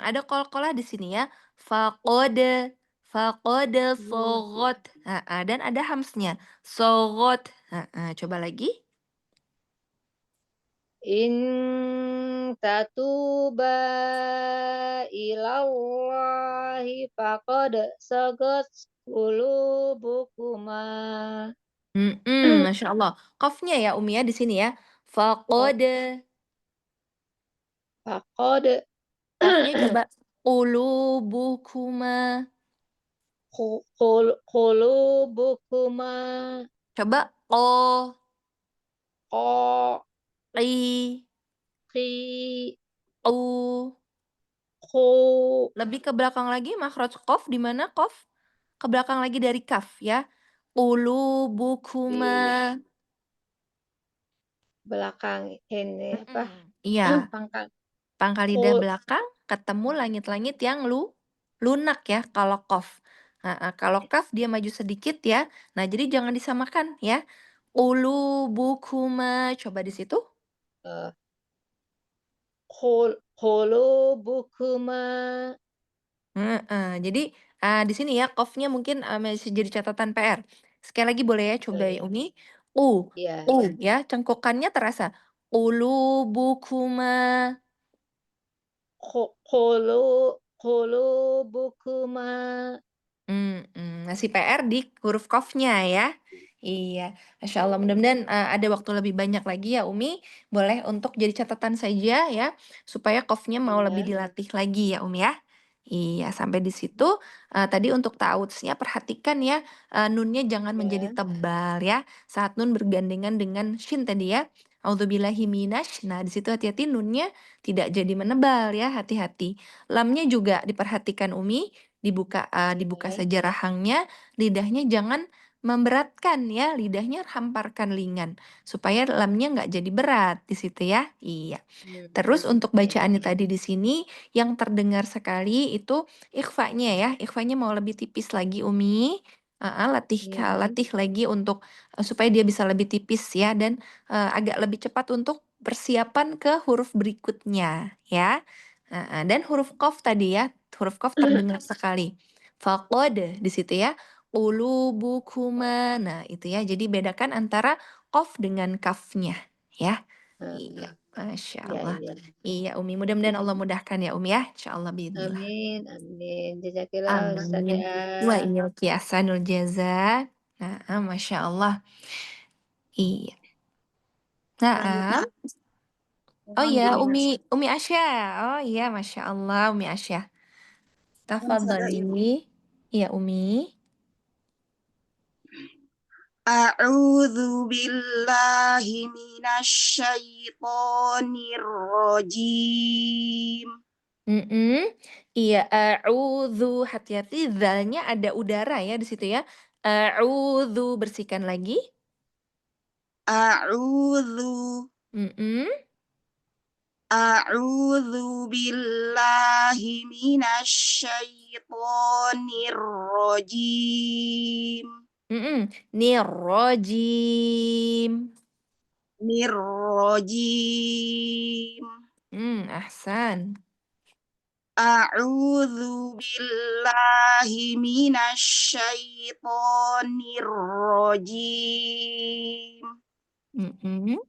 Ada qalqalah di sini ya. Faqad sagat. Dan ada hamsnya. Sagat. Coba lagi. In tatuba ilallahi faqad sagat qulubukuma. Masya Allah. Qafnya ya Umi ya di sini ya. Faqad. Faqad Qafnya coba. Qulubukuma. qulubukuma. Coba. Qo. Qi. Qi. Qu. Qu. Lebih ke belakang lagi makhraj qaf di mana qaf? Ke belakang lagi dari kaf ya. Qulubukuma. Belakang ini apa? Iya, Pangkal. pangkal lidah belakang ketemu langit-langit yang lunak ya kalau qaf. Kalau kaf dia maju sedikit ya. Nah, jadi jangan disamakan ya. Qulubukuma. Coba di situ. Qulubukuma. Jadi di sini ya qafnya mungkin masih jadi catatan PR. Sekali lagi boleh ya coba ya Umi. Iya. Ya, cengkokannya terasa. Qulubukuma. Qulubukuma. Masih PR di huruf qafnya ya. Iya, Masya Allah. Mudah-mudahan ada waktu lebih banyak lagi ya Umi. Boleh untuk jadi catatan saja ya. Supaya qafnya mau lebih dilatih lagi ya Umi ya. Iya, sampai di situ. Tadi untuk ta'awudznya perhatikan ya. Nunnya jangan menjadi tebal ya. Saat nun bergandengan dengan shin tadi ya. A'udzubillahi minasy. Nah, di situ hati-hati nunnya tidak jadi menebal ya. Hati-hati. Lamnya juga diperhatikan Umi. Dibuka saja rahangnya, lidahnya jangan memberatkan ya, lidahnya hamparkan ringan supaya lamnya nggak jadi berat di situ ya. Iya. Terus untuk bacaannya tadi di sini yang terdengar sekali itu ikhfanya ya. Ikhfanya mau lebih tipis lagi Umi. Latih lagi untuk supaya dia bisa lebih tipis ya dan agak lebih cepat untuk persiapan ke huruf berikutnya ya. Dan huruf qaf tadi ya, huruf qaf terdengar sekali. Faqad di situ ya. Qulubukuma. Nah, itu ya. Jadi bedakan antara qaf dengan kafnya ya. Iya, Masya Allah. Iya, Umi. Mudah-mudahan Allah mudahkan ya, Umi ya. Insya Allah bismillah. Amin, amin. Jazakillah Amin. Ustazah. Wa iyaki ahsanul jaza. Nah, Masya Allah. Iya. Nah, oh iya, Umi Asya. Oh iya, Masya Allah, Umi Asya. Tafadhali. Iya, Umi. A'udzu billahi minasy syaithanir rajim. Iya, a'udzu, hati-hati zalnya ada udara ya di situ ya. A'udzu, bersihkan lagi. A'udzu Mhm. A'udzu billahi minasyaitonir rajim. Nirrajim. Nirrajim. Ahsan. A'udzu billahi minasyaitonir rajim. Mhm.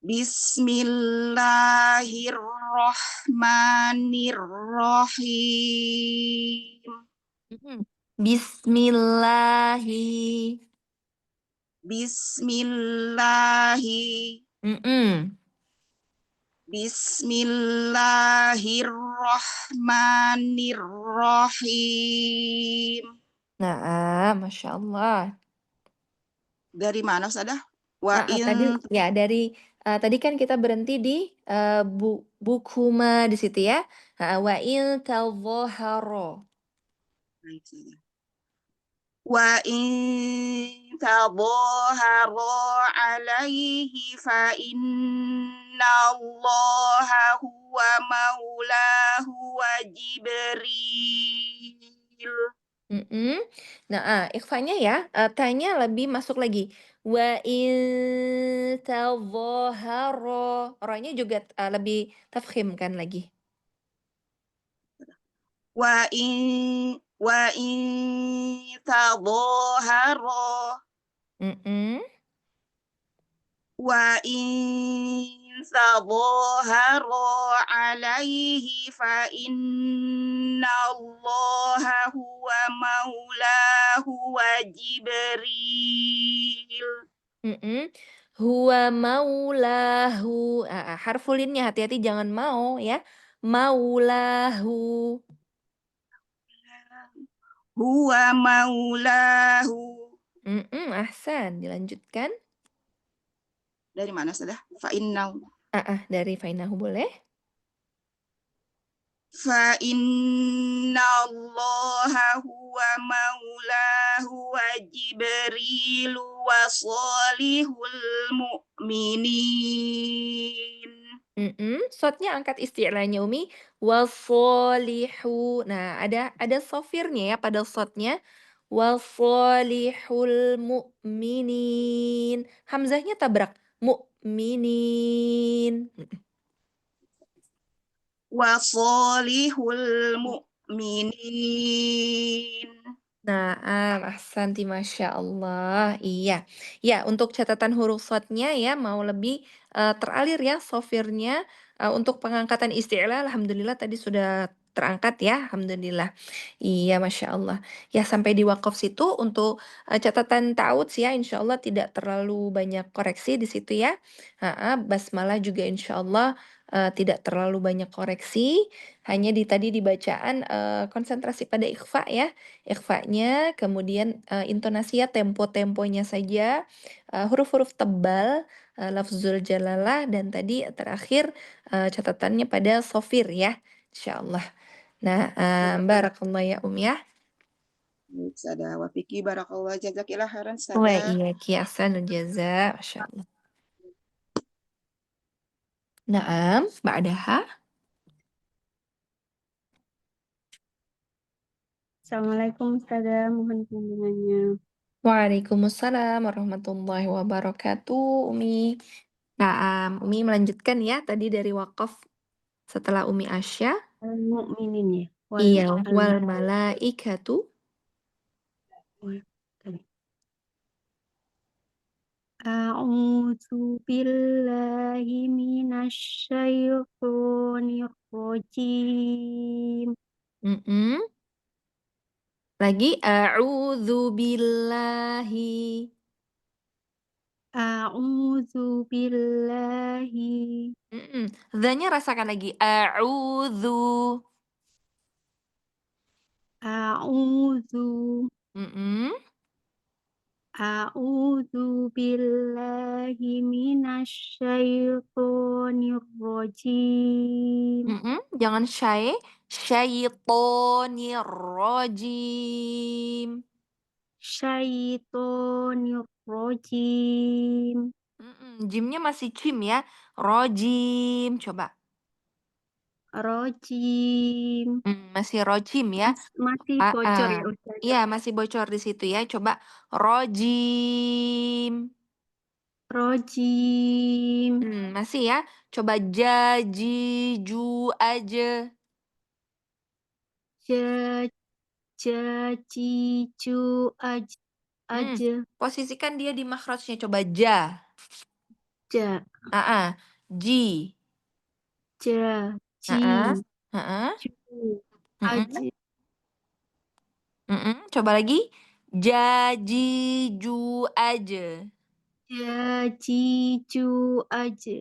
Bismillahirrahmanirrahim. Bismillahi. Bismillahi. Bismillahirrahmanirrahim. Nah, Masya Allah. Dari mana, Ustazah? Wa Tadi in ya tadi kan kita berhenti di bukuma di situ ya. Wa in tadhahara. wa in tadhahara alaihi fa innallaha huwa maulahu wa Jibril. Nah, ikhfanya ya, tanya lebih masuk lagi. Wa in tadhahara. Orangnya juga lebih tafkhim kan lagi. Wa in tadhahara Mm-mm. wa in tadhahara alaihi fa innallaha huwa maulahu wa Jibril. Huwa maulahu. Harfulinnya hati-hati jangan mau ya. Maulahu. Huwa maulahu. Ahsan. Dilanjutkan. Dari mana sudah? Fa inna Dari fainahu boleh. fa innallaha huwa maulahu wa Jibril wa salihul mu'minin. Shotnya angkat isti'lanya Umi. Wasolihu. Nah, ada sofirnya ya pada shotnya. Wasolihul mu'minin. Hamzahnya tabrak. Mu'minin. Wa salihul mu'minin. Nah, ahsanti Masya Allah. Iya. Ya, untuk catatan huruf shotnya ya, mau lebih teralir ya sofirnya. Untuk pengangkatan isti'la, Alhamdulillah tadi sudah terangkat ya, Alhamdulillah. Iya, Masya Allah. Ya, sampai di wakaf situ untuk catatan ta'awudz ya, Insya Allah tidak terlalu banyak koreksi di situ ya. Basmalah juga Insya Allah tidak terlalu banyak koreksi. Hanya tadi di bacaan konsentrasi pada ikhfa ya. Ikhfanya, kemudian intonasi ya, tempo-temponya saja, huruf-huruf tebal, lafzul jalalah, dan tadi terakhir catatannya pada sofir ya, insyaallah. Nah, barakallah ya ya. Sada wa fiki barakallah jazakillah khairan Wa sada. iyyaki ahsanul jaza, masyaallah. Naam, ba'daha. Assalamualaikum Ustazah, mohon bimbingannya. Waalaikumsalam warahmatullahi wabarakatuh, Umi. Nah, Umi melanjutkan ya tadi dari wakaf setelah Umi Asya. Al-mu'minin ya. Iya, wal malaikatu. A'udzu billahi minasyaitonir rajim. Lagi a'udzu billahi. A'udzu billahi. Dzanya rasakan lagi. A'udzu. A'udzu. A'udzu billahi minasyaitonir rajim. Jangan syaitonir rajim. Syaitonir rojim. Jimnya masih cim ya. Rojim. Coba. Rojim. Masih rojim ya. Masih bocor ya Ustazah. Iya, masih bocor di situ ya. Coba rojim. Rojim. Masih ya. Coba jajiju aja. Jacicu aja. Posisikan dia di makhrajnya. Coba ja. Ja. Ji. Ja. Ci. Cu. Aja. Coba lagi. Jajiju aja. Jacicu aja.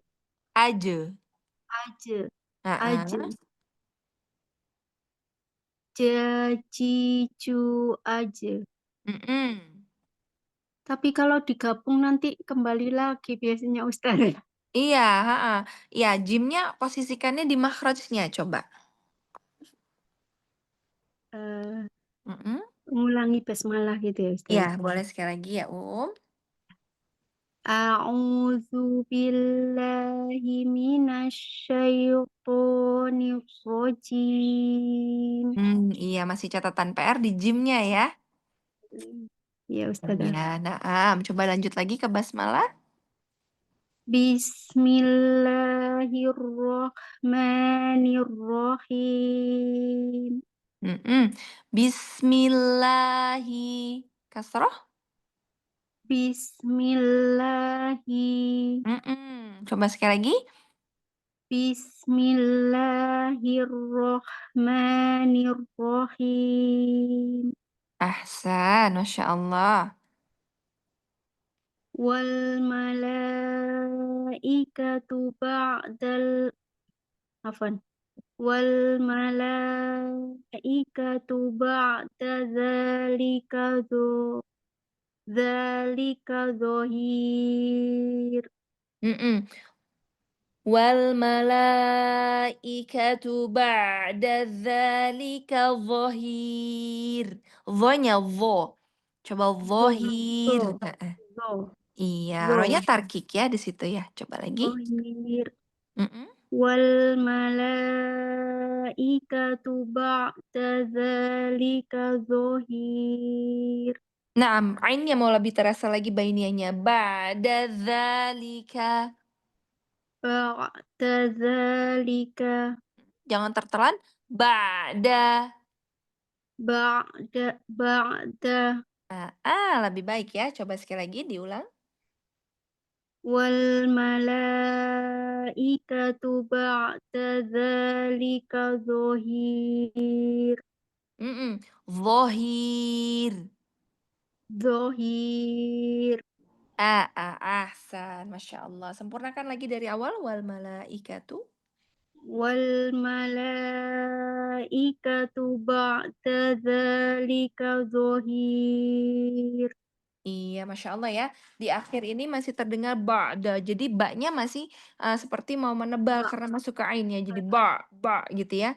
Aja. Aja. Aja. Jacicu aja. Tapi kalau digabung nanti kembali lagi biasanya Ustazah. Iya, iya, jimnya posisikannya di makhrajnya, coba. Mengulangi basmalah gitu ya Ustazah. Iya, boleh sekali lagi ya, A'udzu billahi minasyaitonir rajim. Iya, masih catatan PR di jimnya ya. Ya Ustazah. Ya, coba lanjut lagi ke basmalah. Bismillahirrahmanirrahim. Bismillahi. Kasroh? Bismillahi. Coba sekali lagi. Bismillahirrahmanirrahim. Ahsan, Masya Allah. Wal malaikatu ba'dal afwan. Wal malaikatu ba'da dzalika dzahir. Wal malaikatu ba'da dzalika dhahir. Dho-nya dho. Coba dhahir. Iya, rohnya tarkik ya di situ ya. Coba lagi. Dhahir. Wal malaikatu ba'da dzalika dhahir. Naam, ainnya mau lebih terasa lagi bainianya. Ba'da dzalika. Ba'da dzalika. Jangan tertelan. Ba'da. Ba'da. Lebih baik ya. Coba sekali lagi diulang. Wal malaikatu ba'da dzalika dhahir. Dhahir. Dhahir. Ahsan, Masya Allah. Sempurnakan lagi dari awal. Wal malaikatu. Wal malaikatu ba'da dzalika dhahir. Iya, Masya Allah ya. Di akhir ini masih terdengar ba'da. Jadi ba-nya masih seperti mau menebal karena masuk ke ainnya. Jadi ba gitu ya.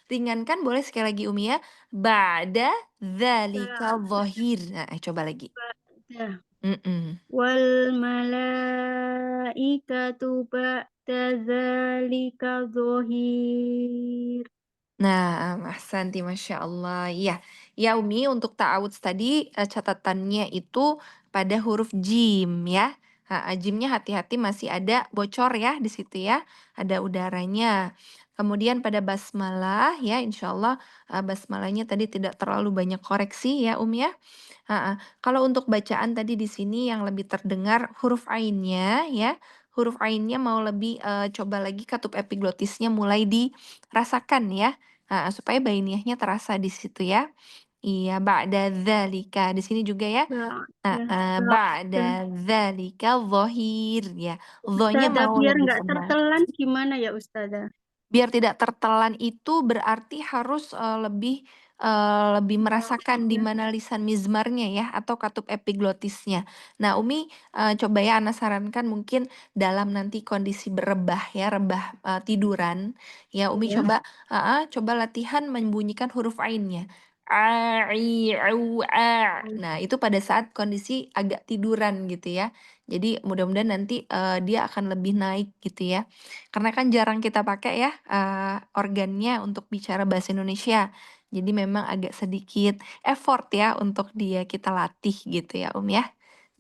Ringankan boleh sekali lagi Umi ya. Ba'da dzalika dhahir. Coba lagi. Ba'da. Wal malaikatu ba'da dzalika dhahir. Nah, ahsanti, Masya Allah. Iya, ya Umi, untuk ta'awudz tadi catatannya itu pada huruf jim ya. Jimnya hati-hati masih ada bocor ya di situ ya. Ada udaranya. Kemudian pada basmalah ya, insya Allah basmalahnya tadi tidak terlalu banyak koreksi ya ya. Kalau untuk bacaan tadi di sini yang lebih terdengar huruf ainnya ya. Huruf ainnya mau lebih coba lagi katup epiglotisnya mulai dirasakan ya. Supaya bainiyahnya terasa di situ ya. Iya, ba'da dzalika. Di sini juga ya. Ba'da dzalika dhahir ya. Dhonya Ustazah, mau biar lebih nggak tebal. tertelan gimana ya Ustazah? Biar tidak tertelan itu berarti harus lebih lebih merasakan di mana lisan mizmarnya ya atau katup epiglotisnya. Nah, Umi coba ya Ana sarankan mungkin dalam nanti kondisi berebah ya, rebah tiduran ya Umi Iya. coba latihan membunyikan huruf ainnya. A, I, U, A. Nah, itu pada saat kondisi agak tiduran gitu ya. Jadi mudah-mudahan nanti dia akan lebih naik gitu ya. Karena kan jarang kita pakai ya organnya untuk bicara bahasa Indonesia. Jadi memang agak sedikit effort ya untuk dia kita latih gitu ya ya.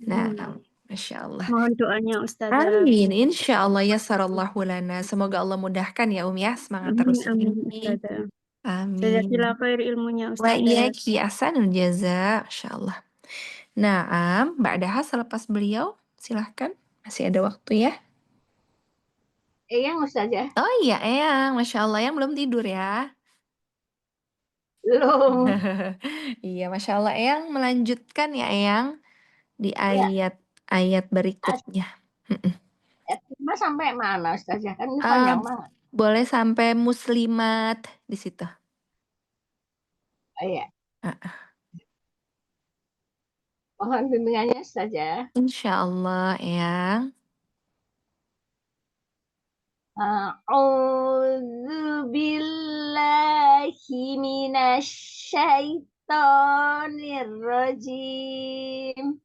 Nah, Masya Allah. Mohon doanya Ustazah. Amin. Insya Allah ya sarallahu lana. Semoga Allah mudahkan ya ya. Semangat terus Amin Umi. Ustazah. Amin. Jazakallah khair ilmunya Wa Ustazah. iyaki ahsanul jaza. Masya Allah. Nah, Mbak Daha selepas beliau silahkan. Masih ada waktu ya. Eyang Ustazah? Oh iya Eyang. Masya Allah yang belum tidur ya. Belum. Iya Masya Allah Eyang melanjutkan ya Eyang di Ya, ayat berikutnya. ayat 5 sampai mana Ustazah? Kan ini Ah, panjang banget. boleh sampai muslimat di situ. Oh, iya. Ah, Mohon bimbingannya Ustazah. Insya Allah Eyang. A'udzu billahi minasyaitonir rajim.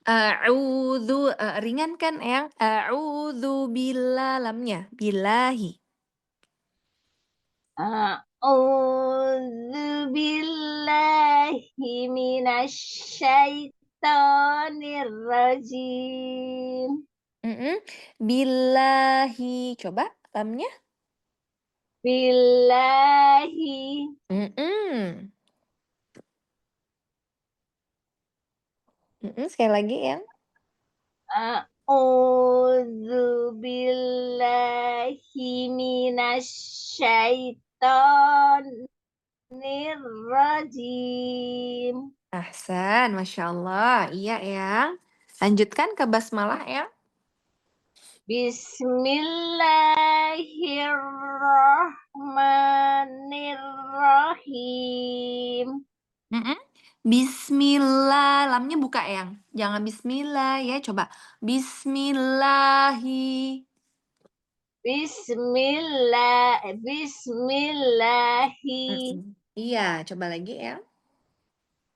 A'udzu ringan kan Eyang? A'udzu lamnya billahi. A'udzu billahi minasyaitonir rajim. Billahi. Coba lamnya. Billahi. Sekali lagi Eyang. A'udzu billahi minasyaitonir rajim. Ahsan, Masya Allah. Iya Eyang. Lanjutkan ke basmalah ya. Bismillahirrahmanirrahim. Bismillah, lamnya buka Eyang. Jangan bismillah ya, coba. Bismillahi. Bismillahi. Iya, coba lagi ya.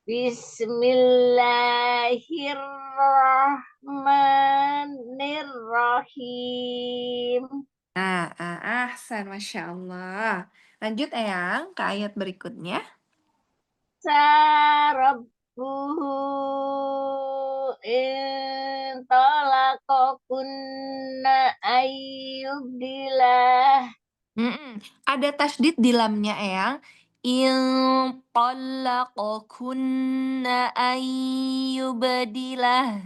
Bismillahirrahmanirrahim. Ahsan, Masya Allah. Lanjut Eyang ke ayat berikutnya. Sarabbuhu intalakokunna ayyubdilah. Ada tasdid di lamnya Eyang. Intalakokunna ayyubdilah.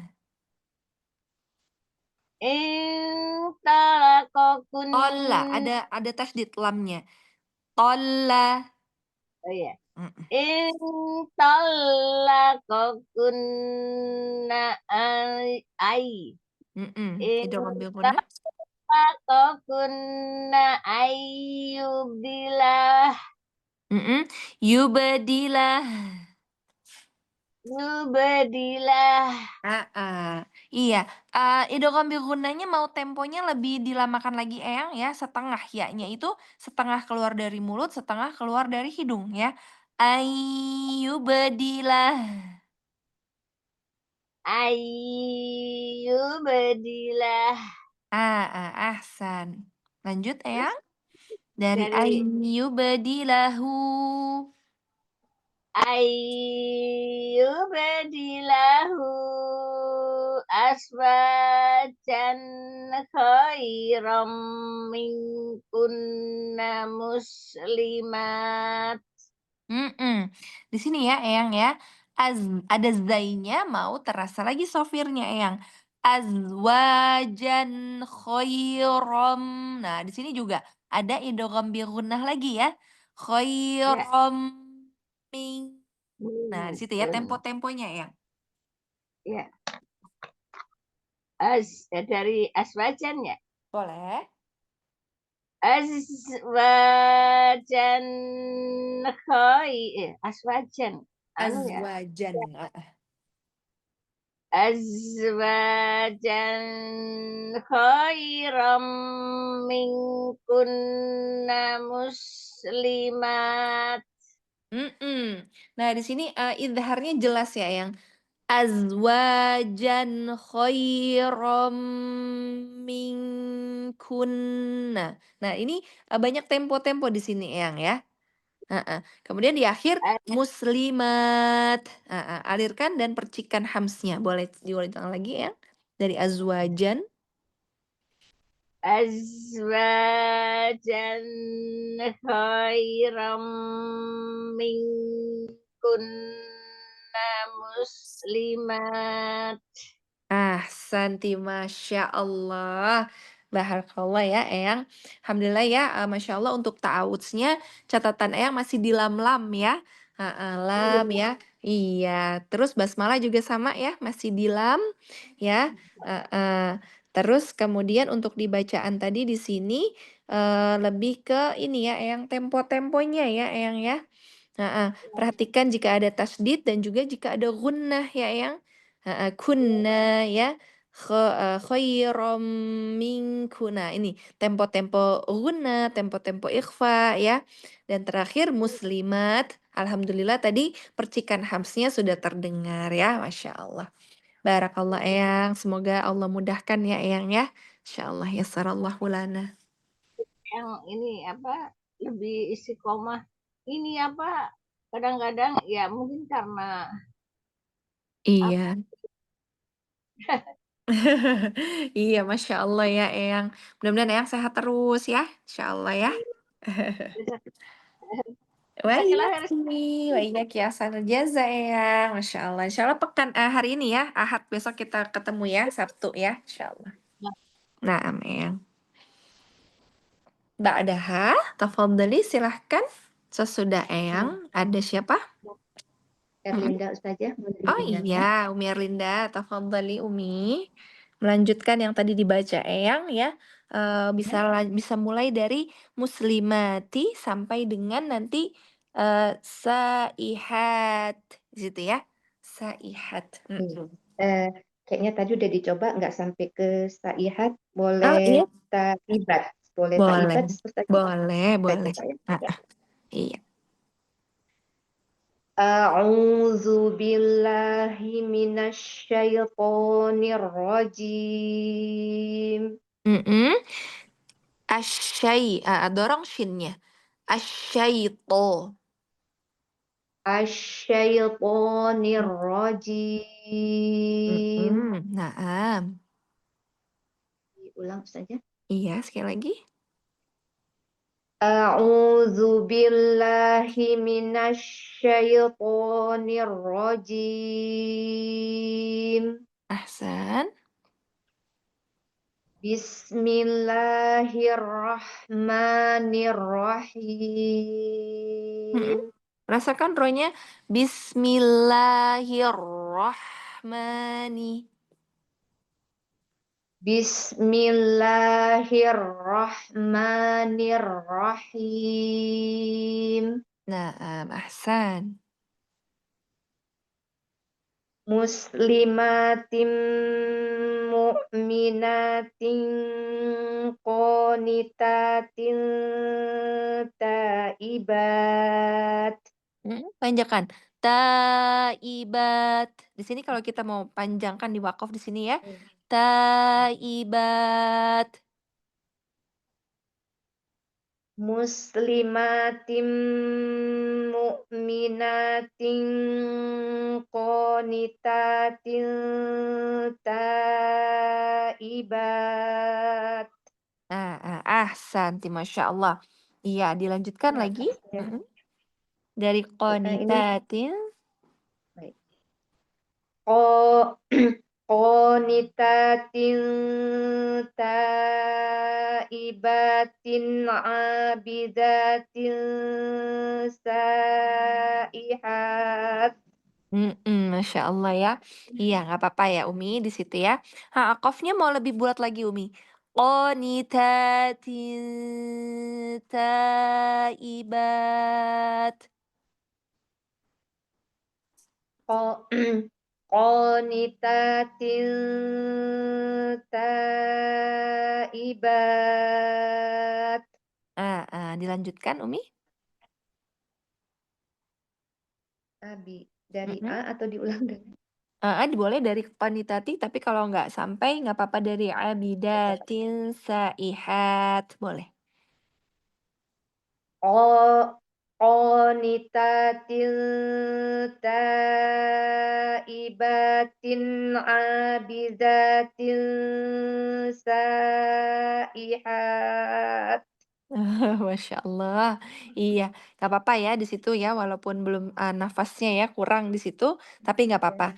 Intalakokunna. Tolla, ada tasdid lamnya. Tolla. Oh iya. Intalakokunna ay. Idgham bil gunnah. Intalakokunna ayyubdilah. Yubadilah. Yubadilah. Iya. Idgham bil gunnahnya mau temponya lebih dilamakan lagi Eyang ya, setengah ya-nya itu setengah keluar dari mulut, setengah keluar dari hidung ya. Ayyubadilah. Ayyubadilah. Ahsan. Lanjut Eyang. Dari ayyubadilahu. Ayyubadilahu aswajan khairam minkunna muslimat. Di sini ya Eyang ya. Ada zainya mau terasa lagi sofirnya Eyang. Azwajan khairam. Nah, di sini juga ada idgham bi gunnah lagi ya. Khairam min. Nah, di situ ya tempo-temponya Eyang. Ya. Dari aswajan ya? Boleh. Azwajan Aswajan. Anu ya. Azwajan. Azwajan khairam minkunna muslimat. Nah, di sini idharnya jelas ya yang azwajan khairam minkunna. Nah, ini banyak tempo-tempo di sini Eyang ya. Kemudian di akhir muslimat. Alirkan dan percikan hamsnya. Boleh diulang lagi ya. Dari azwajan. Azwajan khairam minkunna muslimat. Ahsanti, Masya Allah. Barakallah ya, Eyang. Alhamdulillah ya, Masya Allah untuk ta'awudznya catatan Eyang masih di lam-lam ya. Lam ya. Iya, terus basmalah juga sama ya, masih di lam ya. Terus kemudian untuk dibacaan tadi di sini lebih ke ini ya, Eyang tempo-temponya ya, Eyang ya. Perhatikan jika ada tasdid dan juga jika ada gunnah ya, Eyang. Kunna ya khairam minkuna. Ini tempo-tempo gunna, tempo-tempo ikhfa ya. Dan terakhir muslimat. Alhamdulillah tadi percikan hamsnya sudah terdengar ya, Masya Allah. Barakallah Eyang. Semoga Allah mudahkan ya Eyang ya. Insya Allah yassarallahu lana. Yang ini apa lebih istiqomah. Ini apa kadang-kadang ya mungkin karena Iya. Iya, Masya Allah ya Eyang. Mudah-mudahan Eyang sehat terus ya. Insya Allah ya. Wa iyyaki ahsanal jaza Eyang. Masya Allah. Insya Allah pekan hari ini ya. Ahad besok kita ketemu ya. Sabtu ya. Insya Allah. Naam Eyang. Ba'daha, tafadhali silahkan. Sesudah Eyang, ada siapa? Erlinda Ustazah, boleh Oh didengarkan? iya, Umi Erlinda, tafadhali Umi. Melanjutkan yang tadi dibaca Eyang ya. Bisa mulai dari muslimati sampai dengan nanti saihat di situ ya. Saihat. Kayaknya tadi udah dicoba nggak sampai ke saihat, Oh boleh iya, taibat, boleh boleh, taibat Ustazah? boleh, Kita boleh. coba ya. Iya. A'udzu billahi minasyaitonir rajim. Dorong shinnya. Asyaito. Asyaitonir rajim. Naam. Ulang saja. Iya, sekali lagi. A'udzu billahi minasyaitonir rajim. Ahsan. Bismillahirrahmanirrahim. Rasakan rohnya. Bismillahirrahmani. Bismillahirrahmanirrahim. Naam, ahsan. Muslimatin mu'minatin qanitatin taibat. Panjangkan. Taibat. Di sini kalau kita mau panjangkan di wakaf di sini ya. Taibat. Muslimatin mu'minatin qanitatin taibat. Ahsan, Masya Allah. Iya, dilanjutkan Nah, lagi. ya. Dari qanitatin. Baik. Qanitatin taibatin abidatin saihat. Masya Allah ya. Iya, nggak apa-apa ya Umi di situ ya. Qafnya mau lebih bulat lagi Umi. Qanitatin taibat. qanitatin taibat. Dilanjutkan Umi. Abi, dari Mm-mm. A atau diulang dari Boleh dari qanitati, tapi kalau nggak sampai nggak apa-apa dari abidatin saihat. Boleh. qanitatin taibatin abidatin saihat. Masya Allah. Iya, nggak apa-apa ya di situ ya, walaupun belum nafasnya ya kurang di situ, tapi nggak apa-apa.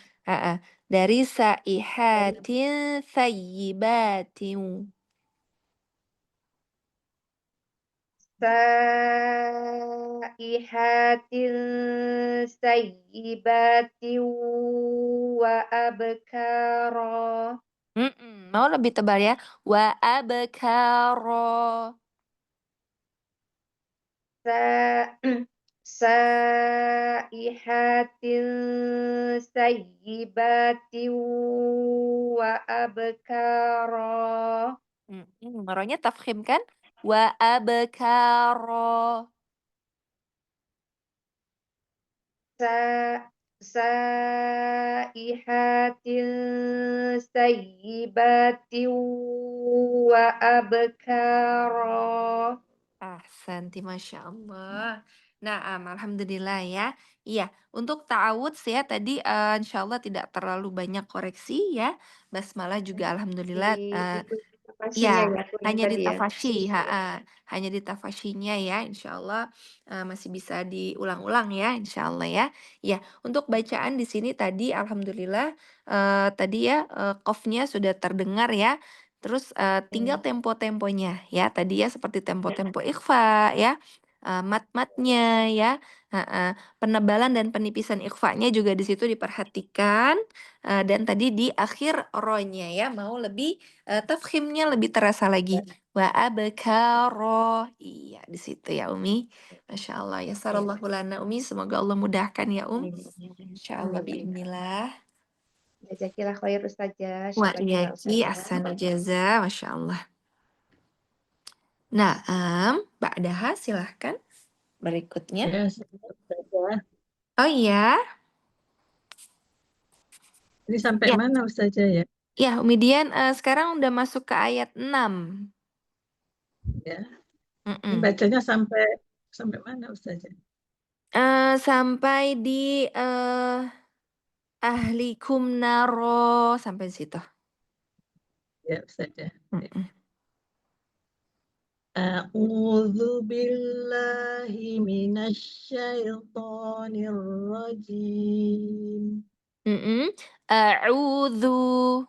Dari saihatin sayyibatin. Saihatin sayyibatin wa abkara. Mau lebih tebal ya? Wa abkara. Saihatin sayyibatin wa abkara. Ronya tafkhim kan? Wa abkara. Saihatin sayyibatin wa abkara. Ahsanti, Masya Allah. Nah, alhamdulillah ya. Iya, untuk ta'awudz ya tadi insya Allah tidak terlalu banyak koreksi ya. Basmalah juga Di alhamdulillah buku ya aplikasinya ya aku yang hanya di tadi ya. tafasyi, hanya di tafasyinya ya, insya Allah masih bisa diulang-ulang ya, insya Allah ya. Ya, untuk bacaan di sini tadi alhamdulillah tadi ya qafnya sudah terdengar ya. Terus tinggal tempo-temponya ya. Tadi ya seperti tempo-tempo ikhfa ya, mat-matnya ya. Penebalan dan penipisan ikhfanya juga di situ diperhatikan. Dan tadi di akhir ronya ya mau lebih tafkhimnya lebih terasa lagi. Wa abkaro. Iya, di situ ya Umi. Masya Allah ya sarallahu lana Umi. Semoga Allah mudahkan ya Insya Allah biiznillah. Jazakillah khair Ustazah. Wa Syukran juga iyaki Ustazah. ahsanul jaza. Masya Allah. Nah, Ba'daha silahkan berikutnya. Ya, Ustazah. Oh iya, Ini sampai ya, mana Ustazah ya? ya Umi Dian sekarang udah masuk ke ayat 6. Ya. Ini Mm-mm. bacanya sampai mana Ustazah? Sampai di ahlikum naro sampai situ. Ya Ustazah. Mm-mm. A'udzu billahi minasyaitonir rajim. Mm-mm. A'udzu.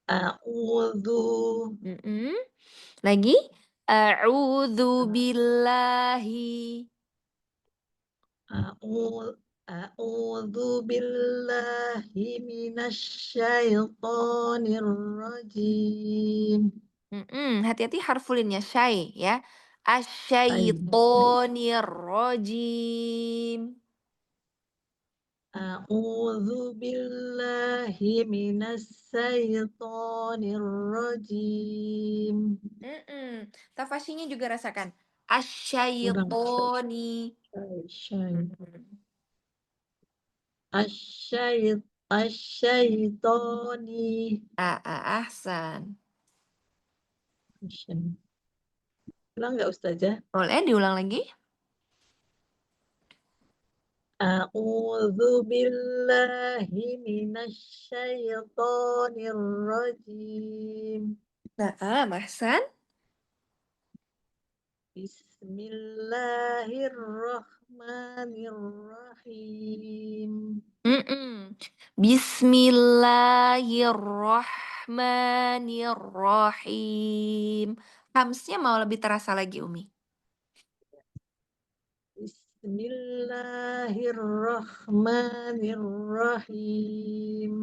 A'udzu Mm-mm. Lagi. A'udzu billahi. A'udzu billahi minasyaitonir rajim. Hati-hati harfulinnya syai ya. Baik. Asyaitonir rajim. A'udzu billahi minasyaitonir rajim. Tafasyinya juga rasakan. Kurang. Asyaitoni. Asyaitoni. Ahsan. Ulang nggak Ustazah? Boleh diulang lagi? A'udzu billahi minasyaitonir rajim. Ahsan. Bismillahirrahmanirrahim. Bismillahirrahmanirrahim. Hamsnya mau lebih terasa lagi, Umi. Bismillahirrahmanirrahim.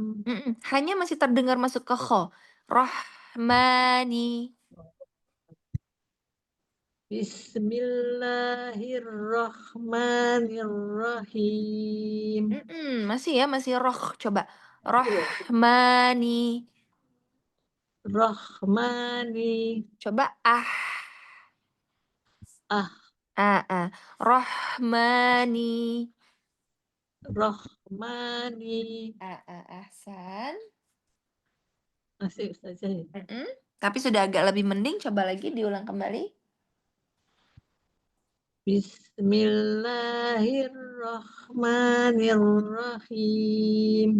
Hanya masih terdengar masuk ke kho. Rahmani. Bismillahirrahmanirrahim. Masih ya, masih roh. Coba. Rahmani. Rahmani. Coba Ah. Rahmani. Rahmani. Ahsan. Masih Ustazah ya? Tapi sudah agak lebih mending. Coba lagi diulang kembali. Bismillahirrahmanirrahim.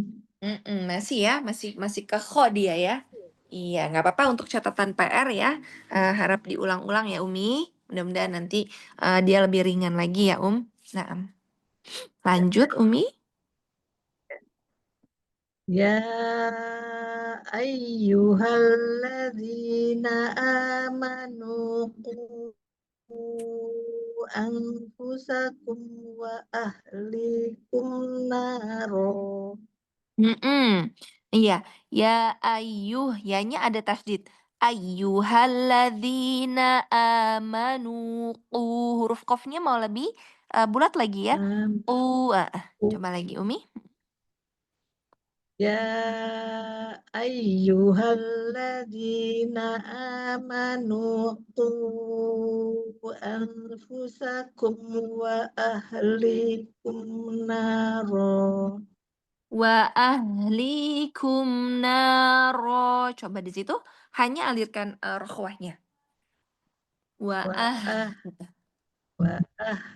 Masih ya, masih ke kho dia ya. Iya, nggak apa-apa untuk catatan PR ya. Harap diulang-ulang ya Umi. Mudah-mudahan nanti dia lebih ringan lagi ya Nah, lanjut Umi. Ya ayyuhalladzina amanu qu anfusakum wa ahlikum naro. Iya, ya ayyuh, ya-nya ada tasdid. Ayyuhalladzina amanu qu. Huruf qafnya mau lebih bulat lagi ya. Coba lagi Umi. Ya ayyuhalladzina amanu qu anfusakum wa ahlikum naro. Wa ahlikum naro. Coba di situ hanya alirkan rokhwahnya. Wa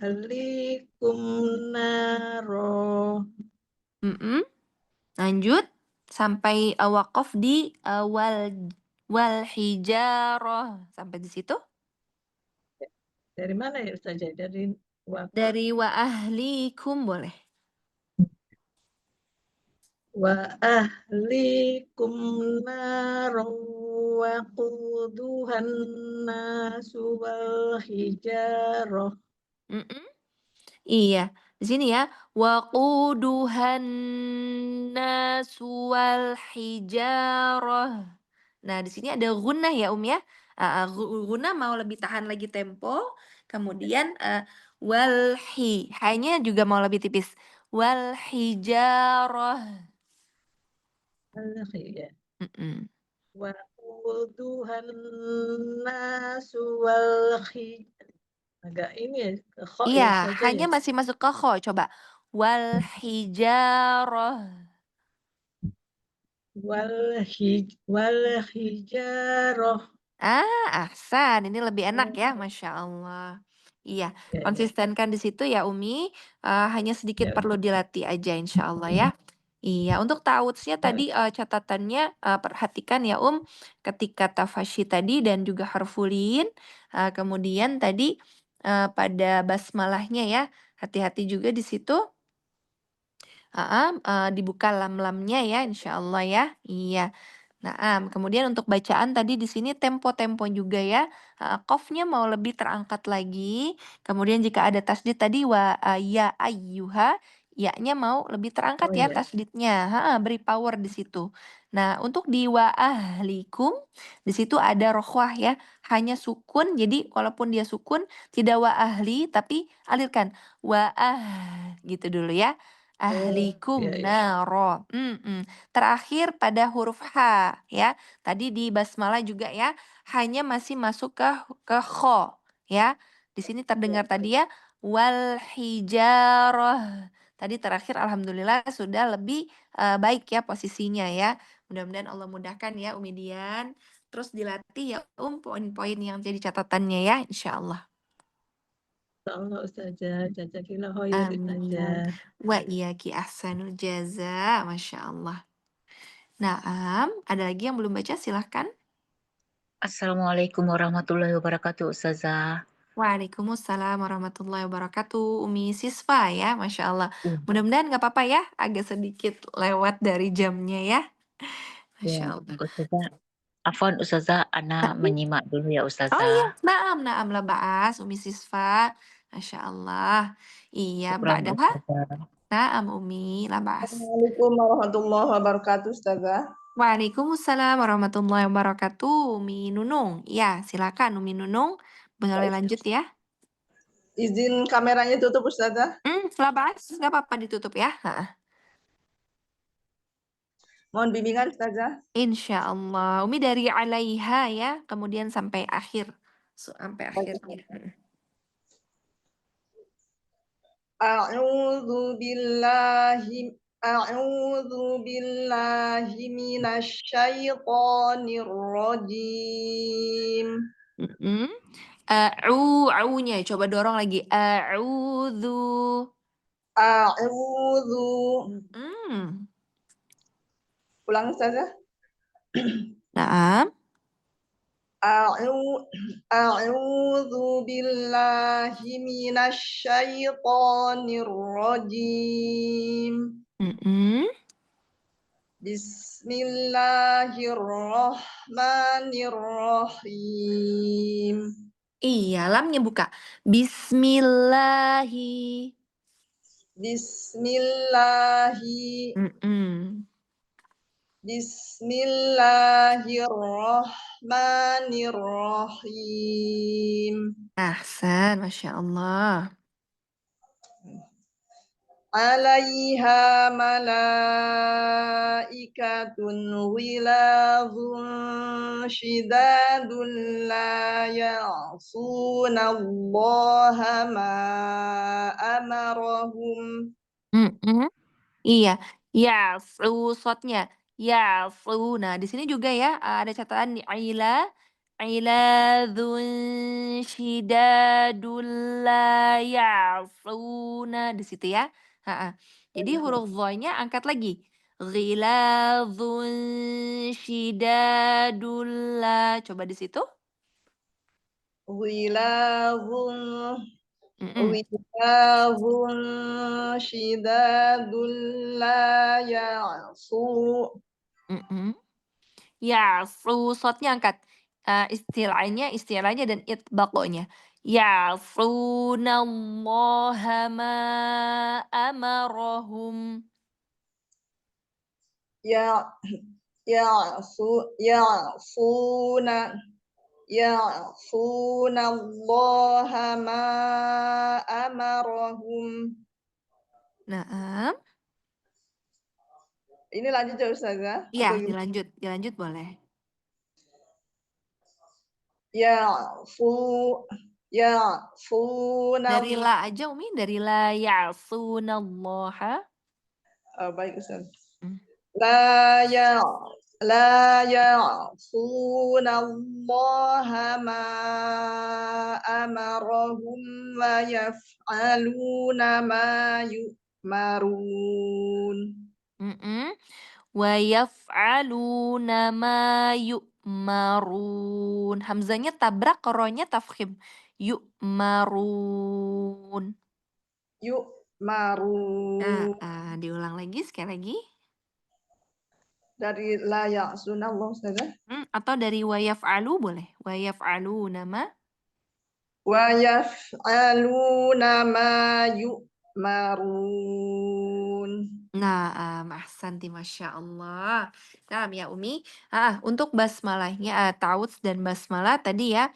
ahlikum naro. Lanjut sampai waqaf di wal hijarah. Sampai di situ. Dari mana ya Ustazah? Dari wa ahlikum boleh. Wa ahlikum naro wa quduhan nasu wal hijarah. Iya, di sini ya. Waquduhan nasu wal hijarah. Nah, di sini ada gunnah ya, ya. Gunnah mau lebih tahan lagi tempo. Kemudian hanya juga mau lebih tipis. Wal hijarah. Wa quduhan nasu wal hijarah. Agak ini ya, kho Iya, ya saja hanya ya. masih masuk ke kho. Coba. Wal hijarah. Wal hijarah. Ahsan. Ini lebih enak ya, Masya Allah. Iya, Ya, konsistenkan di situ ya Umi. Hanya sedikit ya. perlu dilatih aja insya Allah ya. Iya, untuk ta'awudznya tadi catatannya perhatikan ya ketika tafasyi tadi dan juga harfulin. Kemudian tadi pada basmalahnya ya, hati-hati juga di situ. Dibuka lam-lamnya ya insya Allah ya. Iya. Nah, kemudian untuk bacaan tadi di sini tempo-tempo juga ya. Qafnya mau lebih terangkat lagi. Kemudian jika ada tasdid tadi ya ayyuha, ya-nya mau lebih terangkat Oh ya iya. tasdidnya. Beri power di situ. Nah, untuk di wa ahlikum di situ ada rokhwah ya, hanya sukun. Jadi walaupun dia sukun tidak wa ahli tapi alirkan wa gitu dulu ya. Ahlikum iya, iya. naro. Terakhir pada huruf H ya. Tadi di basmalah juga ya, hanya masih masuk ke kho ya. Di sini terdengar tadi ya wal hijarah. Tadi terakhir alhamdulillah sudah lebih baik ya posisinya ya. Mudah-mudahan Allah mudahkan ya Umi Dian. Terus dilatih ya poin-poin yang jadi catatannya ya insyaallah. Insyaallah Ustazah, jazakillah khair Ustazah. Wa iyaki ahsanul jaza, Masya Allah. Naam, ada lagi yang belum baca silahkan. Assalamualaikum warahmatullahi wabarakatuh, Ustazah. Waalaikumsalam warahmatullahi wabarakatuh. Umi Sisva ya, Masya Allah. Mudah-mudahan nggak apa-apa ya, agak sedikit lewat dari jamnya ya. Masya Allah. Ustazah, afwan Ustazah, Ana menyimak dulu ya Ustazah. Oh iya, naam lah bahas Umi Sisva. Masya Allah. Iya, Syukran, Ba'daha. Ustazah. Naam Umi, lah bahas. Assalamualaikum warahmatullahi wabarakatuh, Ustazah. Waalaikumsalam warahmatullahi wabarakatuh. Umi Nunung. Ya, silakan Umi Nunung. Boleh lanjut ya. Izin kameranya tutup Ustazah. La ba'as, nggak apa-apa ditutup ya. Mohon bimbingan Ustazah. Insya Allah. Umi dari alaiha ya, kemudian sampai akhir. Sampai akhirnya. A'udzu billahi minasyaitonir rajim. A'u-nya coba dorong lagi. A'udzu. A'udzu. Ulang Ustazah. Naam. A'udzu billahi minasyaitonir rajim. Bismillahirrahmanirrahim. Iya, lamnya buka. Bismillahi. Bismillahi. Bismillahirrahmanirrahim. Ahsan, Masya Allah. Alaiha malaikatun ghilazun shidadun la ya'sunallaha ma amarahum. Iya, ya'fu shotnya. Ya'fu. Nah, di sini juga ya ada catatan iladzun shidadul la ya'funa di situ ya. Jadi huruf dha-nya angkat lagi. Ghiladzun shidadul la. Coba di situ. Ghilazun shidadul la ya'su. Ya'fu shotnya angkat. Istilahnya dan itbaqonya. Ya'funallaha ma amarahum. Ya'sunallaha ma amarahum. Naam. Ini lanjut ya Ustazah? Iya, dilanjut boleh. Dari la aja Umi, dari la ya'sunallaha. Baik Ustaz. La ya'sunallaha ma amarahum wa yaf'aluna ma yu'marun. Wa yaf'aluna ma yu'marun. Hamzanya tabrak, ronya tafkhim. Yu'marun. Yu'marun. Diulang lagi sekali lagi. Dari la ya'sunallah Ustazah. Atau dari wa yaf'alu boleh. Wa yaf'aluna ma. Wa yaf'aluna ma yu'marun. Ahsanti, Masya Allah. Nah, ya Umi. Untuk basmalahnya, ta'awudz dan basmalah tadi ya,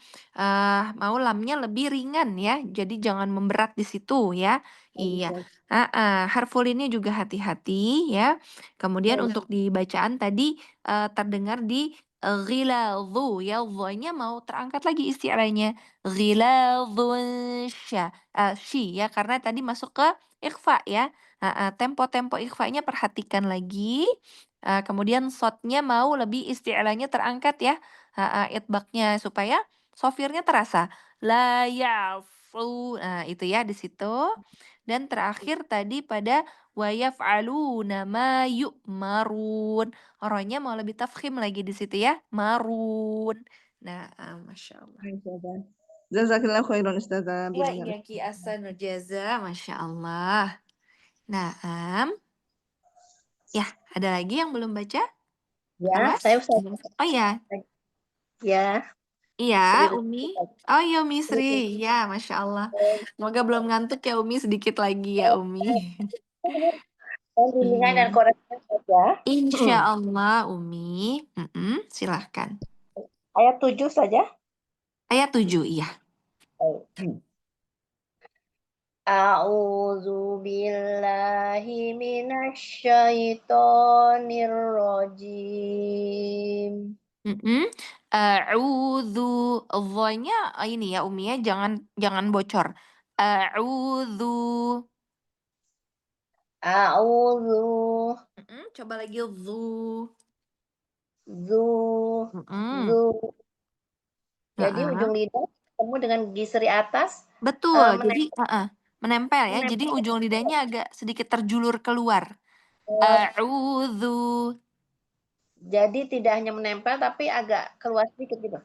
mau lamnya lebih ringan ya. Jadi jangan memberat di situ ya. Iya. Harful ini juga hati-hati ya. Kemudian untuk di bacaan tadi terdengar di ghiladhu ya. Dha-nya mau terangkat lagi isti'lanya. Ghiladhun shi ya. Karena tadi masuk ke ikhfa ya. Tempo-tempo ikhfa'nya perhatikan lagi. Kemudian shotnya mau lebih isti'lanya terangkat ya. Itbaqnya supaya sofirnya terasa. La ya'fu. Nah, itu ya di situ. Dan terakhir tadi pada wa yaf'aluna ma yu'marun. Ronya mau lebih tafkhim lagi di situ ya. Marun. Nah, Masya Allah. Jazakillah khairan Ustazah. Wa iyaki ahsanul jaza. Masya Allah. Naam. Ya, ada lagi yang belum baca? Ya, saya Ustaz. Oh ya. Ya. Iya, Umi. Oh iya, Umi Sri. Ya, Masya Allah. Semoga belum ngantuk ya, Umi. Sedikit lagi ya, Umi. Bimbingan dan koreksi saja. Insya Allah, Umi. Silahkan. Ayat 7 saja. Ayat 7, iya. A'udzu billahi minasyaitonir rajim. A'udzu, dha-nya ini ya Umi ya, jangan bocor. A'udzu. A'udzu Coba lagi dzu. zu Mhm. zu. Jadi Heeh. ujung lidah ketemu dengan gisri atas Betul, menempel. jadi menempel ya. Jadi Menempel. ujung lidahnya agak sedikit terjulur keluar. A'udzu. Jadi tidak hanya menempel tapi agak keluar sedikit gitu.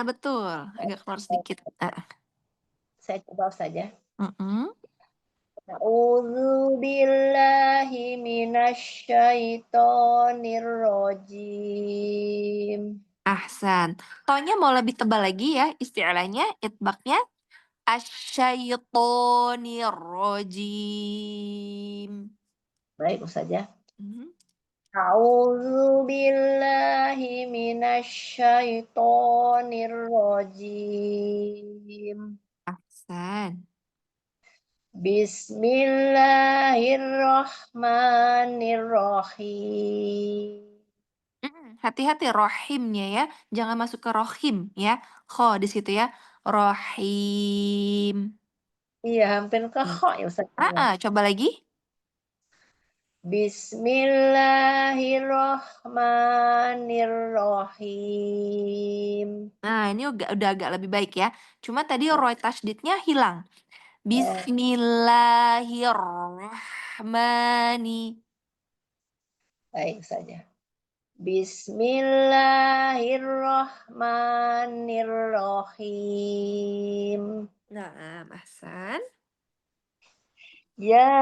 Betul, agak keluar sedikit. Saya coba saja. Mhm. A'udzu billahi minasyaitonir rajim. Ahsan. To-nya mau lebih tebal lagi ya istilahnya, itbaqnya asyaitonir rajim. Baik, saja. Mhm. A'udzu billahi minasyaitonir rajim. Ahsan. Bismillahirrahmanirrahim. Hati-hati rohimnya ya, jangan masuk ke rohim ya. Kho di situ ya. Rohim. Iya, hampir ke kho ya Ustaz. Coba lagi. Bismillahirrahmanirrahim. Nah, ini udah agak lebih baik ya. Cuma tadi roy tasydidnya hilang. Bismillahirrahmani. Baik saja. Bismillahirrahmanirrahim. Nah, ahsan. Ya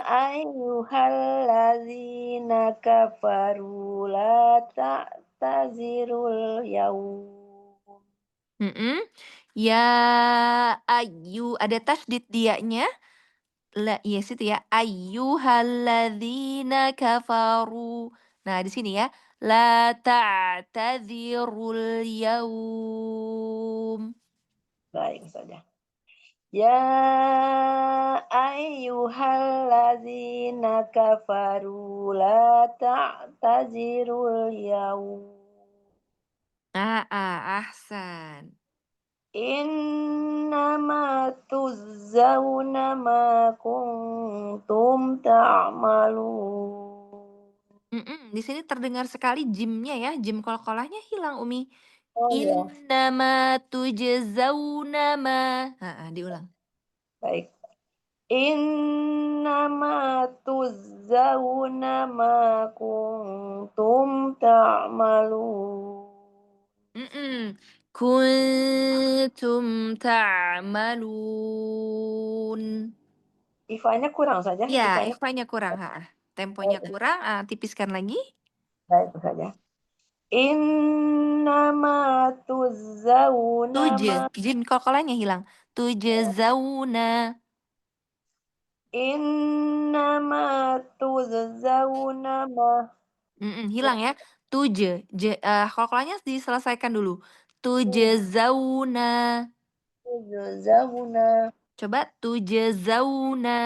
ayyuhalladzina kafaru la ta'tazirul yaum. Ya ayu ada tasydid dianya. La iya situ ya. Ayyuhalladzina kafaru. Nah, di sini ya. La ta'tadzirul yaum. Baik saja. Ya ayyuhalladzina kafaru la ta'tazirul yaum. Ahsan. Innama tuzzawna ma kuntum ta'malun. Di sini terdengar sekali jimnya ya, jim qalqalahnya hilang Umi. Oh ya. Innama tujzauna ma. Diulang. Baik. Innama tuzzawna ma kuntum ta'malun. Kuntum ta'malun. Ifanya kurang saja. Ya, ifanya kurang, temponya kurang, tipiskan lagi. Baik saja. Innama tuzzawna ma. Jim qalqalahnya hilang. Tujzauna. Innama tuzzawna ma. Hilang ya. Qalqalahnya diselesaikan dulu. Tujzauna. Tujazauna. Coba tujzauna.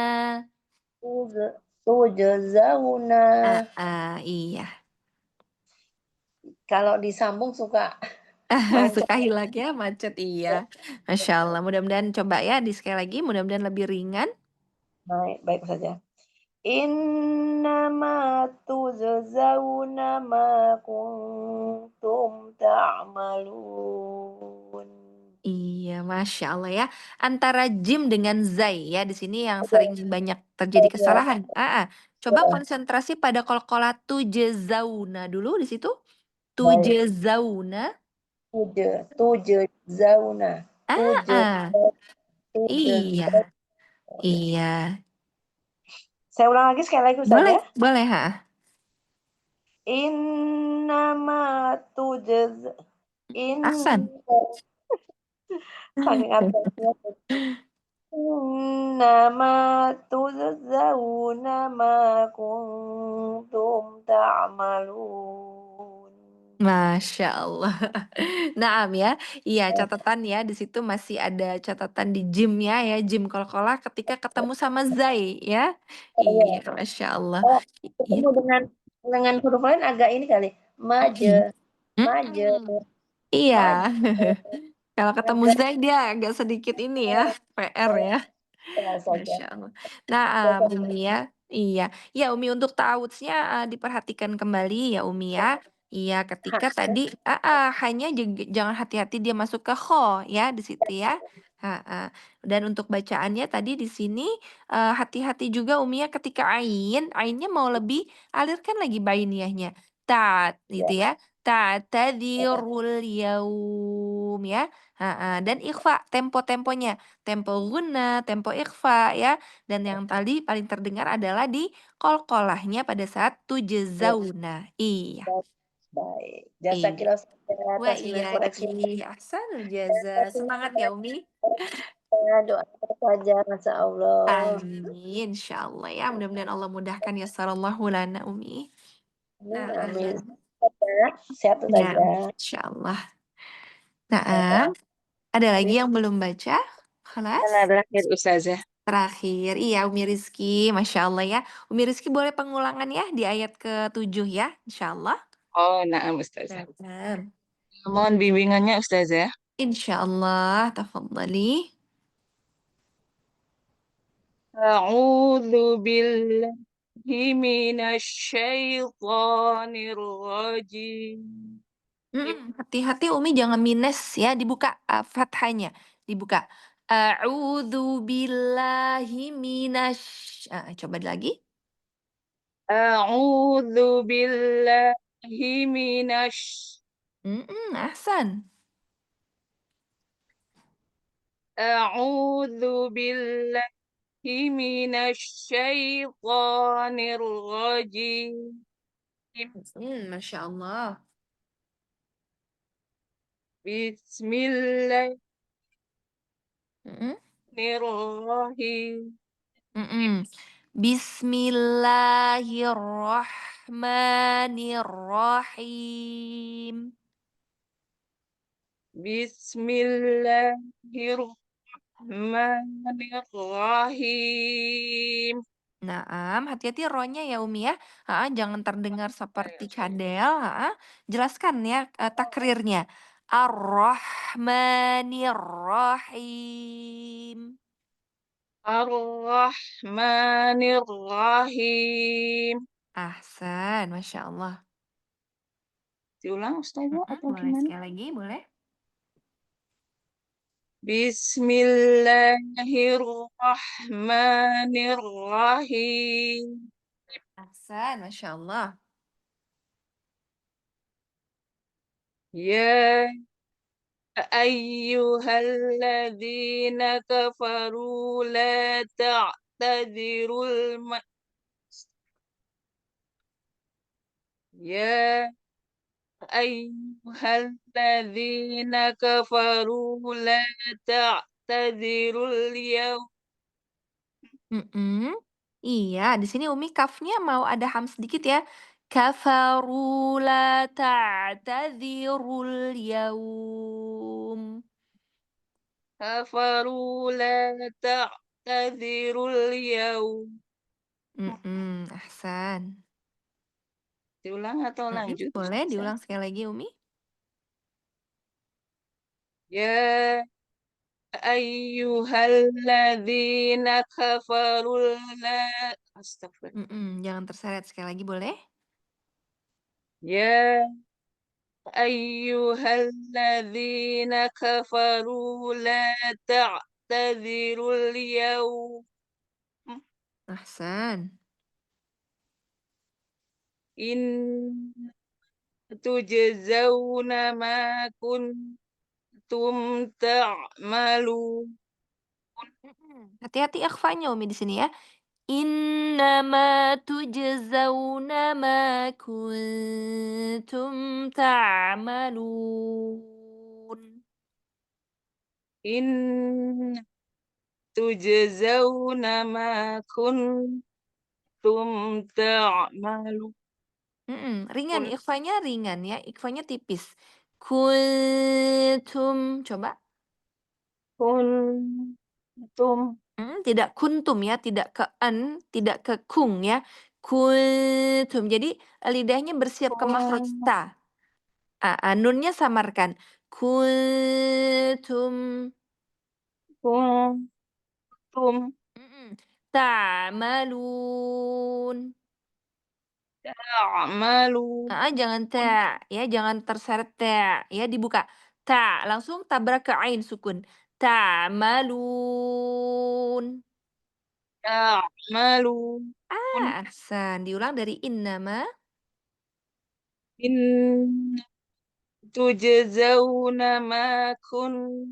Tujazauna. Iya. Kalau disambung suka Suka hilang ya, macet iya. Masya Allah. Mudah-mudahan coba ya di sekali lagi, mudah-mudahan lebih ringan. Baik saja. Innama tujzauna ma kuntum ta'malun. Iya, Masya Allah ya. Antara jim dengan zai ya, di sini yang sering banyak terjadi kesalahan. Coba konsentrasi pada qalqalah tujzauna dulu di situ. Tujzauna. Tujazauna. Iya. Iya. Saya ulang lagi sekali lagi Ustaz ya. Boleh, Innama Ahsan. Saking atasnya. Innama tujzauna ma kuntum ta'malun. Masya Allah. Naam ya. Iya, catatan ya di situ masih ada catatan di gym-nya ya, gym qalqalah ketika ketemu sama Zai ya. Iya. Iya, Masya Allah. Oh, Iya. ketemu dengan huruf lain agak ini kali. Maje, maje, Mm-mm. Iya. maje, Kalau ketemu maje. Zai dia agak sedikit ini ya, PR ya. Saja. Masya Allah. Nah, Umi ya. Iya. Ya, Umi untuk ta'awudznya diperhatikan kembali ya, Umi ya. Iya, ketika tadi hanya jangan hati-hati dia masuk ke kho ya di situ ya. Dan untuk bacaannya tadi di sini hati-hati juga Umi ya ketika ainnya mau lebih alirkan lagi bainiyahnya. Gitu ya. Ta'tadirul yaum ya. Dan ikhfa tempo-temponya. Tempo guna, tempo ikhfa ya. Dan yang tadi paling terdengar adalah di qalqalahnya pada saat tujzauna. Iya. Baik. Iya. Jazakillah khairan Wah atas iya, koreksi. ahsanul jaza. Semangat ya Umi. Doa saja, Masya Allah. Amin, insyaallah ya. Mudah-mudahan Allah mudahkan ya sallallahu lana Umi. Amin. Sehat Ya, saja. insyaallah. Nah, ada lagi yang belum baca? Kelas? Terakhir Ustazah. Terakhir, iya Umi Rizky, Masya Allah ya. Umi Rizky boleh pengulangan ya di ayat ke-7 ya, Insya Allah. Oh, naam Ustazah. Naam. Mohon bimbingannya Ustazah. Insya Allah, tafadhali. A'udzu billahi minasyaitonir rajim. Hati-hati Umi jangan minus ya, dibuka fathahnya, dibuka. A'udzu billahi coba lagi. A'udzu billahi Ahsan. A'udzu billahi minasyaitonir rajim. Masya Allah. Bismillahirrahmanirrahim. Bismillahirrahmanirrahim. Bismillahirrahmanirrahim. Naam, hati-hati rohnya ya Umi ya. Jangan terdengar seperti cadel. Jelaskan ya takrirnya. Ar-Rahmanir-Rahim. Ar-Rahmanir-Rahim. Ahsan, Masya Allah. Diulang Ustazah atau Boleh gimana? sekali lagi, boleh? Bismillahirrahmanirrahim. Ahsan, Masya Allah. Ya ayyuhalladzina kafaru la ta'tadirul Ya ayyuhalladzina kafaru la ta'tadirul yaum. Iya, di sini Umi kafnya mau ada ham sedikit ya. Kafaru la ta'tadzirul yaum. Kafaru la ta'tadirul yaum. Ahsan. Diulang atau lanjut? Boleh diulang sekali lagi Umi? Ya ayyuhalladzina kafaru la Astagfirullah. Jangan terseret sekali lagi boleh? Ya ayyuhalladzina kafaru la ta'tadirul yaum. Ahsan. In tujzauna ma kuntum ta'malun. Hati-hati ikhfanya Umi di sini ya. Innama tujzauna ma kuntum ta'malun. In tujzauna ma kuntum ta'malun. Ringan, Kun- ikhfanya ringan ya, ikhfanya tipis. Kuntum, coba. Kuntum. Tidak kuntum ya, tidak ke an, tidak ke kung ya. Kuntum. Jadi lidahnya bersiap ke makhraj ta. Nunnya samarkan. Kuntum. Kuntum. Ta'malun. Ta'malu. Jangan ta ya, jangan terseret ta ya, dibuka. Ta, langsung tabrak ke ain sukun. Ta'malun. Ta'malu. Ahsan. Diulang dari innama. In tujzauna ma kun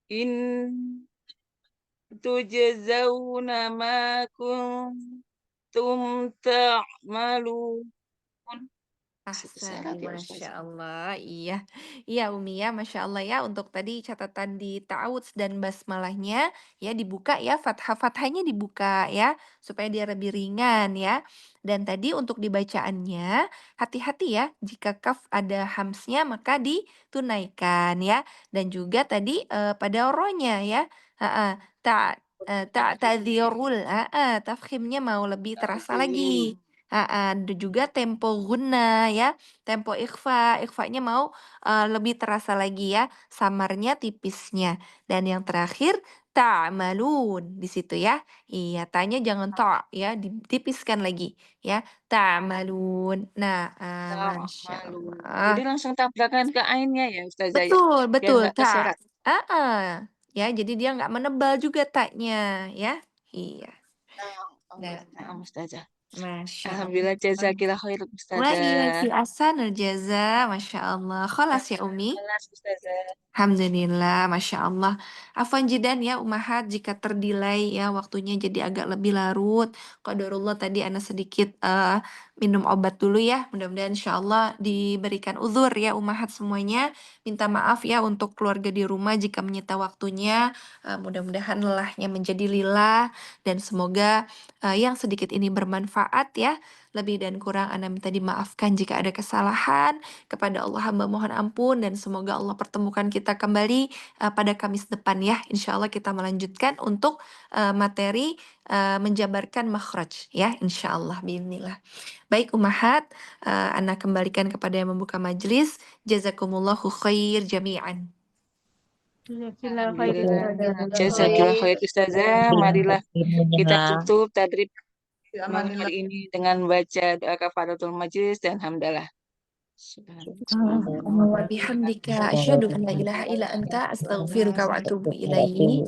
in tujzauna ma kuntum ta'malun. Ahsan, Salah ya Masya Ustazah. Allah. Iya, iya Umi ya, Masya Allah ya. Untuk tadi catatan di ta'awudz dan basmalahnya ya dibuka ya, fathah-fathahnya dibuka ya, supaya dia lebih ringan ya. Dan tadi untuk dibacaannya, hati-hati ya, jika kaf ada hamsnya maka ditunaikan ya. Dan juga tadi pada ronya ya, ta'dzirul, tafkhimnya mau lebih terasa lagi. Dan juga tempo guna ya, tempo ikhfanya mau lebih terasa lagi ya, samarnya tipisnya. Dan yang terakhir ta'malun di situ ya. Iya, tanya jangan ta ya, ditipiskan lagi ya. Ta'malun. Nah, Masya Ta'malu. Allah. Jadi langsung tabrakan ke ainnya ya Ustazah ya, Betul, biar betul, nggak tak. terserat. Ya, jadi dia nggak menebal juga taknya ya. Iya. Nah, Nah, Ustazah. Masya Alhamdulillah Allah. jazakillah khair Wa iyaki Ustazah. ahsanul jaza, Masya Allah. Kholas ya Umi. Kelas Ustazah. Alhamdulillah, Masya Allah. Afwan jidan ya Umahat, jika terdelay ya waktunya jadi agak lebih larut. Qadarullah tadi Ana sedikit minum obat dulu ya. Mudah-mudahan Insya Allah diberikan uzur ya Umahat semuanya. Minta maaf ya untuk keluarga di rumah jika menyita waktunya. Mudah-mudahan lelahnya menjadi lillah. Dan semoga yang sedikit ini bermanfaat ya. Lebih dan kurang Ana minta dimaafkan jika ada kesalahan. Kepada Allah hamba mohon ampun dan semoga Allah pertemukan kita kembali pada Kamis depan ya. Insya Allah kita melanjutkan untuk materi menjabarkan makhraj ya. Insya Allah, bismillah. Baik Umahat, Ana kembalikan kepada yang membuka majelis. Jazakumullahu khair jami'an. Jazakallah khair Alhamdulillah. Ustazah. Jazakillah khair Ustazah. Marilah kita Bismillah. tutup tadrib Fi malam amanillah. hari ini dengan baca doa kafaratul majlis dan hamdalah. Wa bihamdika asyhadu an la ilaha illa anta astaghfiruka wa atubu ilaik.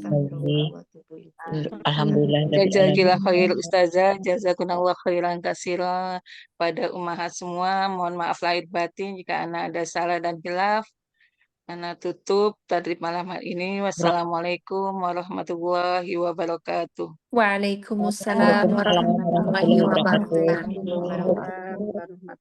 Alhamdulillah. Jazakillah khair Ustazah, jazakunallah khairan katsira pada ummahat semua. Mohon maaf lahir batin jika ana ada salah dan khilaf. Ana tutup tadrib malam hari ini. Wassalamualaikum warahmatullahi wabarakatuh. Waalaikumsalam Waalaikumsalam warahmatullahi warahmatullahi wabarakatuh. wabarakatuh. Waalaikumsalam warahmatullahi wabarakatuh.